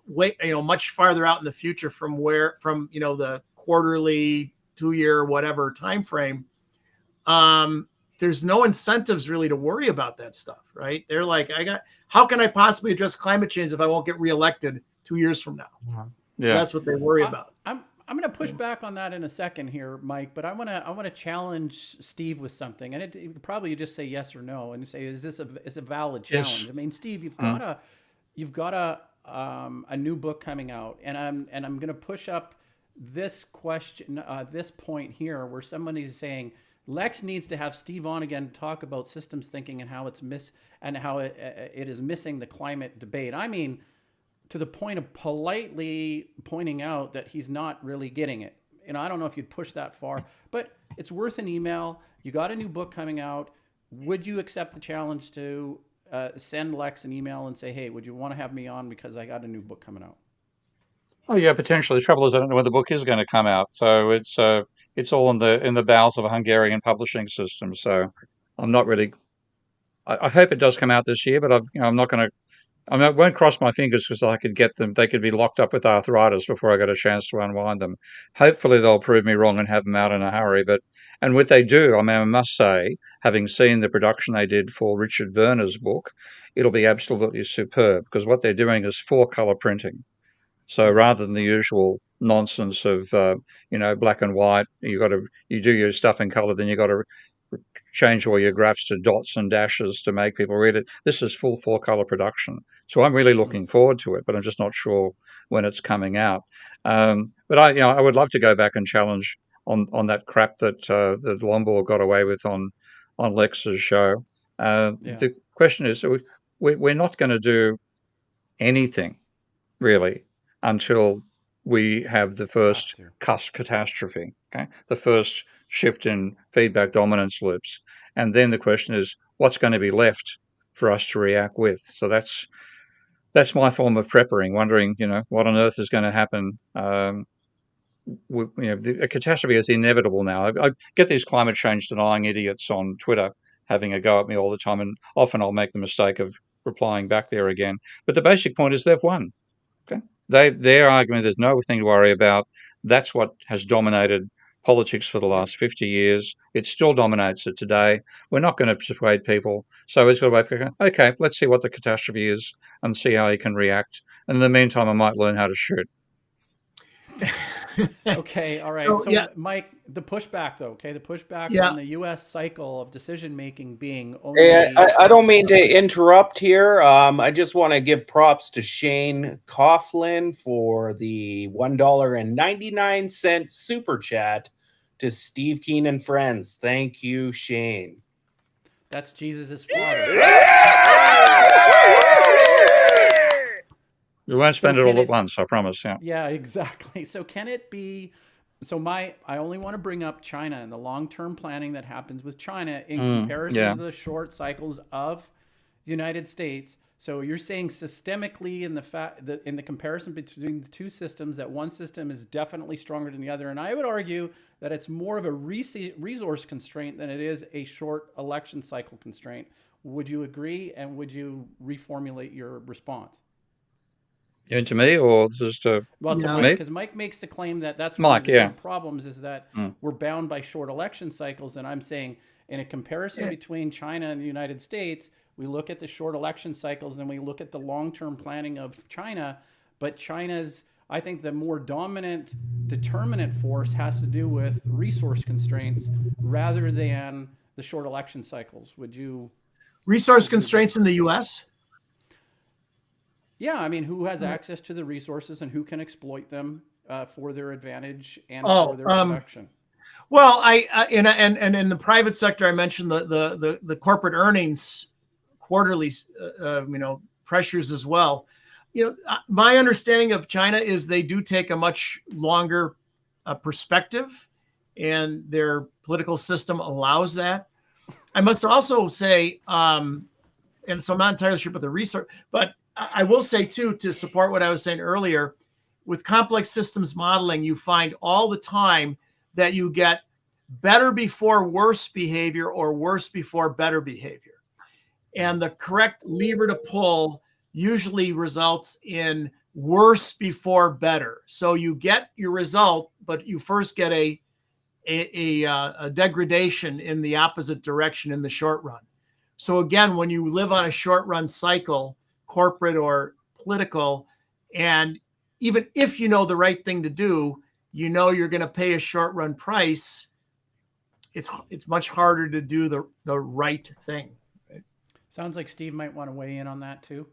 much farther out in the future from the quarterly, 2-year, whatever time frame, there's no incentives really to worry about that stuff, right? They're like, how can I possibly address climate change if I won't get reelected 2 years from now? So that's what they worry about. I'm going to push back on that in a second here, Mike, but I want to challenge Steve with something, and it probably just say yes or no, and say, is this a valid challenge? Yes. I mean, Steve, you've got a new book coming out, and I'm going to push up this question, this point here, where somebody's saying Lex needs to have Steve on again to talk about systems thinking and how it is missing the climate debate. I mean, to the point of politely pointing out that he's not really getting it. I don't know if you'd push that far, but it's worth an email. You got a new book coming out. Would you accept the challenge to send Lex an email and say, hey, would you want to have me on because I got a new book coming out? Oh yeah, potentially. The trouble is I don't know when the book is going to come out, so it's all in the bowels of a Hungarian publishing system. So I'm not really. I hope it does come out this year, but I'm not going to. I won't cross my fingers because I could get them. They could be locked up with arthritis before I get a chance to unwind them. Hopefully, they'll prove me wrong and have them out in a hurry. And what they do, I mean, I must say, having seen the production they did for Richard Werner's book, it'll be absolutely superb because what they're doing is 4-color printing. So rather than the usual nonsense of black and white, you do your stuff in color, then you got to change all your graphs to dots and dashes to make people read it. This is full 4-color production. So I'm really looking forward to it, but I'm just not sure when it's coming out. But I would love to go back and challenge on that crap that Lomborg got away with on Lex's show. The question is, we're not going to do anything really until we have the first catastrophe, okay? The first shift in feedback dominance loops. And then the question is, what's going to be left for us to react with? So that's my form of prepping, wondering, what on earth is going to happen. A catastrophe is inevitable now. I get these climate change denying idiots on Twitter having a go at me all the time, and often I'll make the mistake of replying back there again. But the basic point is they've won. Okay? Their argument, there's nothing to worry about. That's what has dominated politics for the last 50 years. It still dominates it today. We're not going to persuade people. So it's got to wait. Okay, let's see what the catastrophe is and see how he can react. And in the meantime, I might learn how to shoot. Okay, all right. So Mike, the pushback though, okay? The pushback on the U.S. cycle of decision-making being only... Hey, I don't mean to interrupt here. I just want to give props to Shane Coughlin for the $1.99 super chat to Steve Keen and friends. Thank you, Shane. That's Jesus' father. We won't spend it all at once, I promise. Yeah. Yeah, exactly. So can it be? So I only want to bring up China and the long-term planning that happens with China in comparison to the short cycles of the United States. So you're saying systemically in the comparison between the two systems, that one system is definitely stronger than the other. And I would argue that it's more of a resource constraint than it is a short election cycle constraint. Would you agree? And would you reformulate your response? To me, or just to Mike, because Mike makes the claim that that's one of the big problems is that we're bound by short election cycles, and I'm saying in a comparison between China and the United States, we look at the short election cycles and we look at the long-term planning of China, but China's, I think, the more dominant determinant force has to do with resource constraints rather than the short election cycles. Would you? Resource constraints in the U.S.? Yeah, I mean, who has access to the resources and who can exploit them for their advantage and for their production? Well, and in the private sector, I mentioned the corporate earnings quarterly, pressures as well. My understanding of China is they do take a much longer perspective, and their political system allows that. I must also say, and so I'm not entirely sure about the resource, but I will say too, to support what I was saying earlier, with complex systems modeling, you find all the time that you get better before worse behavior or worse before better behavior. And the correct lever to pull usually results in worse before better. So you get your result, but you first get a degradation in the opposite direction in the short run. So again, when you live on a short run cycle, corporate or political, and even if you know the right thing to do, you know you're going to pay a short run price. It's much harder to do the right thing. Sounds like Steve might want to weigh in on that too.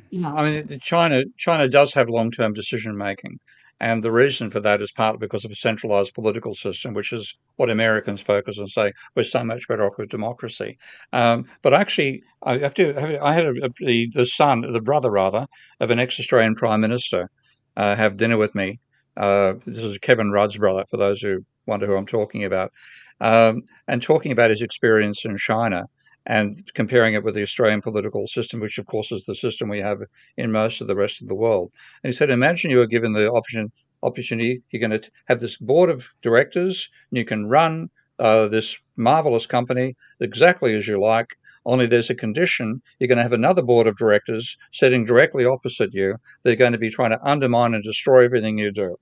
Yeah, I mean, China does have long-term decision making, and the reason for that is partly because of a centralized political system, which is what Americans focus on, say we're so much better off with democracy. But actually, I had the brother rather, of an ex-Australian Prime Minister have dinner with me. This is Kevin Rudd's brother, for those who wonder who I'm talking about, and talking about his experience in China and comparing it with the Australian political system, which of course is the system we have in most of the rest of the world. And he said, imagine you are given the opportunity, you're going to have this board of directors, and you can run this marvelous company exactly as you like. Only there's a condition. You're going to have another board of directors sitting directly opposite you. They're going to be trying to undermine and destroy everything you do.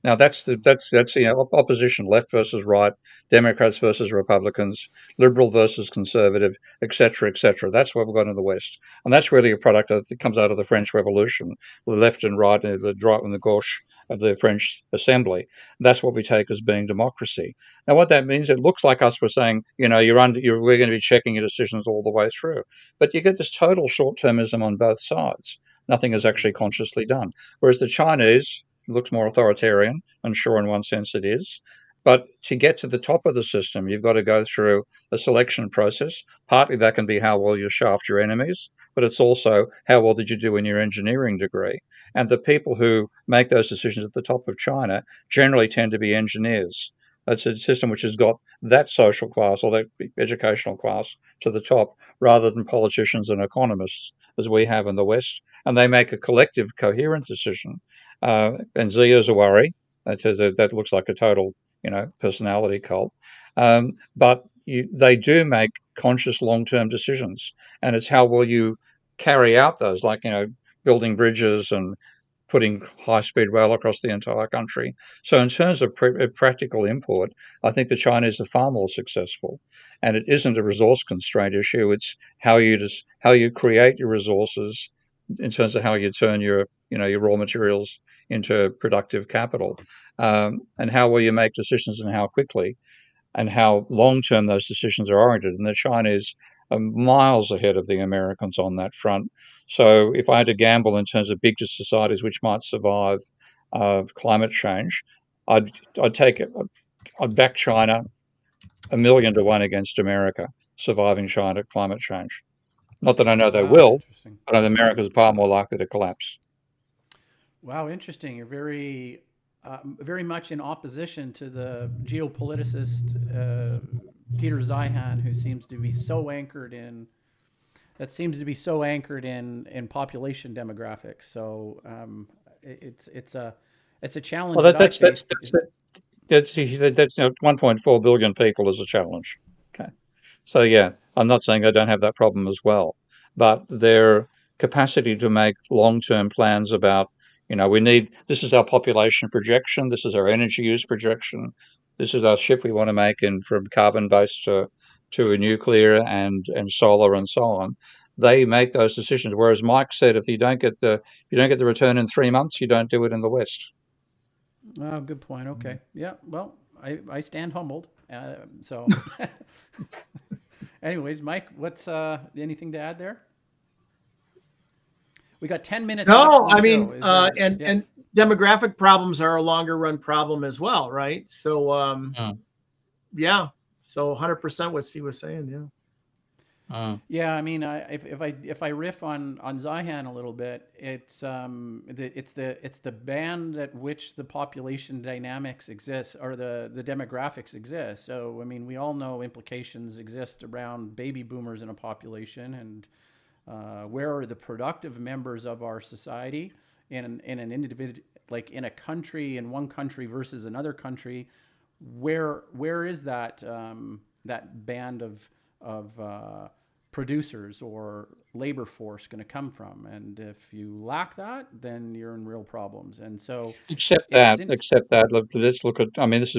Now that's opposition, left versus right, Democrats versus Republicans, liberal versus conservative, etc., etc. That's what we've got in the West, and that's really a product that comes out of the French Revolution, the left and right, the droite and the gauche of the French Assembly. That's what we take as being democracy. Now, what that means, it looks like us. We're saying, we're going to be checking your decisions all the way through, but you get this total short-termism on both sides. Nothing is actually consciously done. Whereas the Chinese looks more authoritarian, and sure, in one sense it is. But to get to the top of the system, you've got to go through a selection process. Partly that can be how well you shaft your enemies, but it's also how well did you do in your engineering degree. And the people who make those decisions at the top of China generally tend to be engineers. It's a system which has got that social class or that educational class to the top rather than politicians and economists as we have in the West. And they make a collective, coherent decision. And Z is a worry. That looks like a total, personality cult. But they do make conscious long-term decisions, and it's how well you carry out those, like building bridges and putting high-speed rail across the entire country. So in terms of practical import, I think the Chinese are far more successful, and it isn't a resource constraint issue. It's how you create your resources in terms of how you turn your raw materials into productive capital, and how will you make decisions and how quickly, and how long-term those decisions are oriented. And the Chinese are miles ahead of the Americans on that front. So if I had to gamble in terms of big societies which might survive climate change, I'd take it. I'd back China 1,000,000 to 1 against America surviving China climate change. Not that I know they Wow, will, interesting. but America's far more likely to collapse. Wow, interesting. You're very much in opposition to the geopoliticist Peter Zeihan, who seems to be so anchored in population demographics. So it's a challenge Well, that I that's face. that's 1.4 billion people is a challenge. Okay, so yeah, I'm not saying they don't have that problem as well, but their capacity to make long-term plans about, this is our population projection, this is our energy use projection, this is our shift we want to make in from carbon-based to a nuclear and solar and so on. They make those decisions. Whereas Mike said, if you don't get the return in 3 months, you don't do it in the West. Oh, good point. Okay. Yeah. Well, I stand humbled. So, anyways, Mike, what's anything to add there? We got 10 minutes left No, in the I mean, show. and demographic problems are a longer run problem as well, right? So, yeah. So 100% what Steve was saying. Yeah. Yeah, I mean, if I riff on Zeihan a little bit, it's the band at which the population dynamics exist, or the demographics exist. So I mean, we all know implications exist around baby boomers in a population, and where are the productive members of our society? in an individual, like in a country, in one country versus another country, where is that that band of producers or labor force going to come from? And if you lack that, then you're in real problems. And so Except it's that, in, except that. Let's look at. I mean, this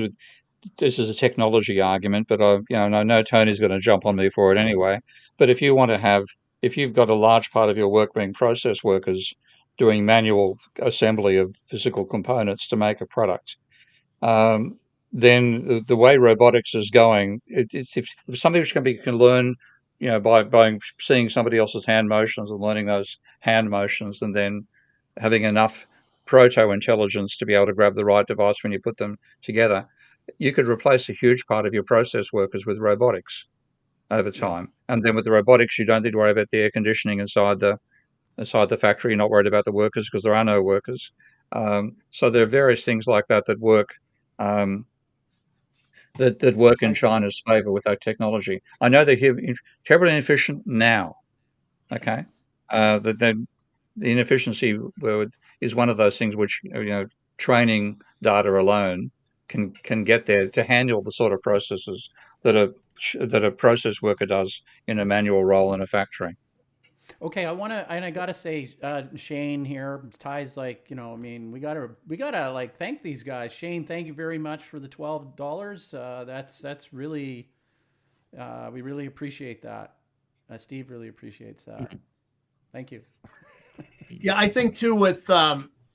is a technology argument, but and I know Tony's going to jump on me for it anyway. But if you've got a large part of your work being process workers doing manual assembly of physical components to make a product, um, then the way robotics is going, it's if something which can learn, by seeing somebody else's hand motions and learning those hand motions, and then having enough proto intelligence to be able to grab the right device when you put them together, you could replace a huge part of your process workers with robotics over time. And then with the robotics, you don't need to worry about the air conditioning inside the factory. You're not worried about the workers because there are no workers. So there are various things like that that work um, that work in I China's favor with that technology. I know they're terribly inefficient now. Okay, that the inefficiency is one of those things which training data alone can get there to handle the sort of processes that a process worker does in a manual role in a factory. Okay, I gotta say, Shane here, Ty's like, I mean, we gotta like thank these guys. Shane, thank you very much for the $12. That's really, we really appreciate that. Steve really appreciates that. Thank you. Yeah, I think too with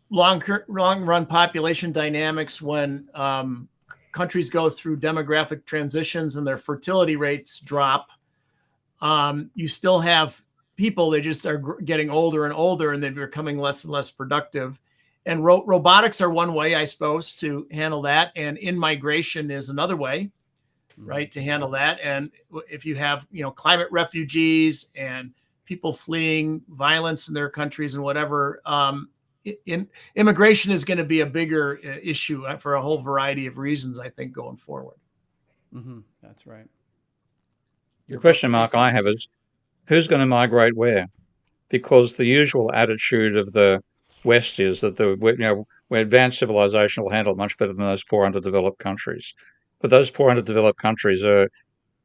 long run population dynamics, when countries go through demographic transitions and their fertility rates drop, you still have people, they just are getting older and older, and they're becoming less and less productive. And robotics are one way, I suppose, to handle that. And in-migration is another way, right, to handle that. And if you have, climate refugees and people fleeing violence in their countries and whatever, immigration is going to be a bigger issue for a whole variety of reasons, I think, going forward. That's right. The question mark I have is, who's going to migrate where? Because the usual attitude of the West is that where advanced civilization will handle it much better than those poor underdeveloped countries. But those poor underdeveloped countries are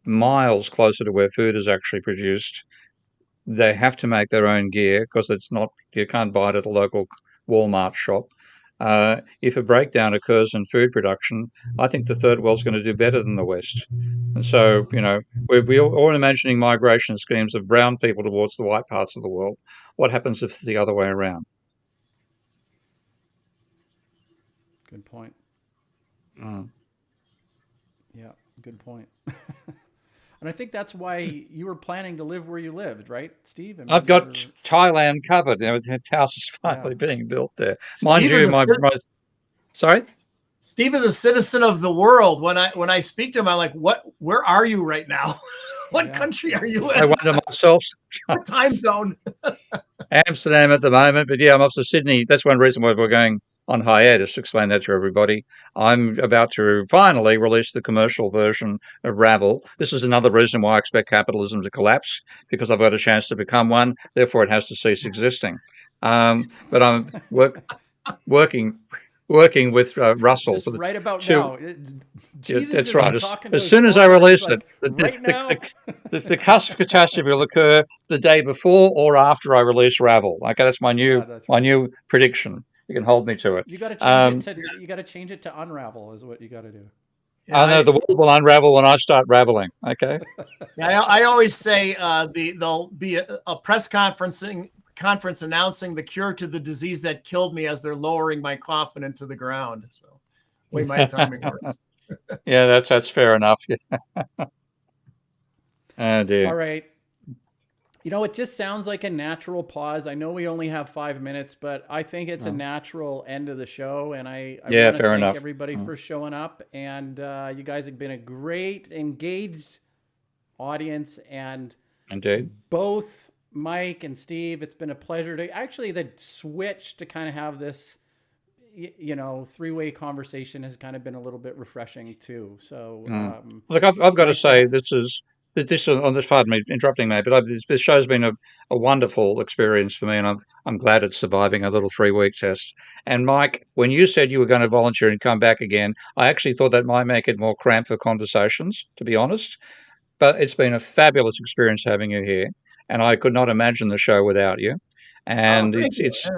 miles closer to where food is actually produced. They have to make their own gear because you can't buy it at the local Walmart shop. If a breakdown occurs in food production, I think the third world's going to do better than the West. And so, we're all imagining migration schemes of brown people towards the white parts of the world. What happens if it's the other way around? Good point. Mm. Yeah, good point. And I think that's why you were planning to live where you lived, right, Steve? I mean, I've got Thailand covered. The house is finally being built there. Mind you, sorry? Steve is a citizen of the world. When I speak to him, I'm like, where are you right now? What country are you in? I wonder myself. What time zone? Amsterdam at the moment, but yeah, I'm off to Sydney. That's one reason why we're going on hiatus, to explain that to everybody. I'm about to finally release the commercial version of Ravel. This is another reason why I expect capitalism to collapse, because I've got a chance to become one. Therefore, it has to cease existing. But I'm working with Russell. Just right about now. That's right. As soon as I release it, the cusp catastrophe will occur the day before or after I release Ravel. Okay, that's my new prediction. You can hold me to it. You got to change it to Unravel is what you got to do. Yeah, I know the world will unravel when I start raveling. Okay. I always say there'll be a press conference announcing the cure to the disease that killed me as they're lowering my coffin into the ground. So, way my timing works. Yeah, that's fair enough. Oh dear. All right. It just sounds like a natural pause. I know we only have 5 minutes, but I think it's a natural end of the show. And I want to thank everybody for showing up. And you guys have been a great, engaged audience. And indeed, both Mike and Steve, it's been a pleasure to actually the switch to kind of have this, three-way conversation has kind of been a little bit refreshing too. So, look, I've got to say, this is this on this, pardon me interrupting, mate, but this show's been a wonderful experience for me, and I'm glad it's surviving a little 3-week test. And Mike, when you said you were going to volunteer and come back again, I actually thought that might make it more cramped for conversations, to be honest. But it's been a fabulous experience having you here, and I could not imagine the show without you. Oh, And thank you. it's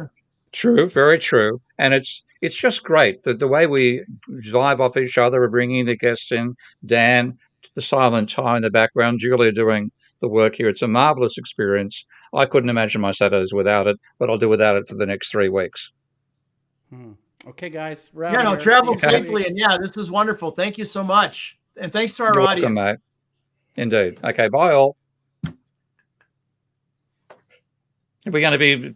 true, very true, and it's just great that the way we vibe off each other. We're bringing the guests in, Dan, the silent Ty in the background, Julia doing the work here. It's a marvelous experience. I couldn't imagine my Saturdays without it, but I'll do without it for the next 3 weeks. Okay, guys. We're out Yeah, no, here. travel See you safely. next And yeah, this is wonderful. Thank you so much. And thanks to our You're audience. welcome, mate. Indeed. Okay, bye all. Are we going to be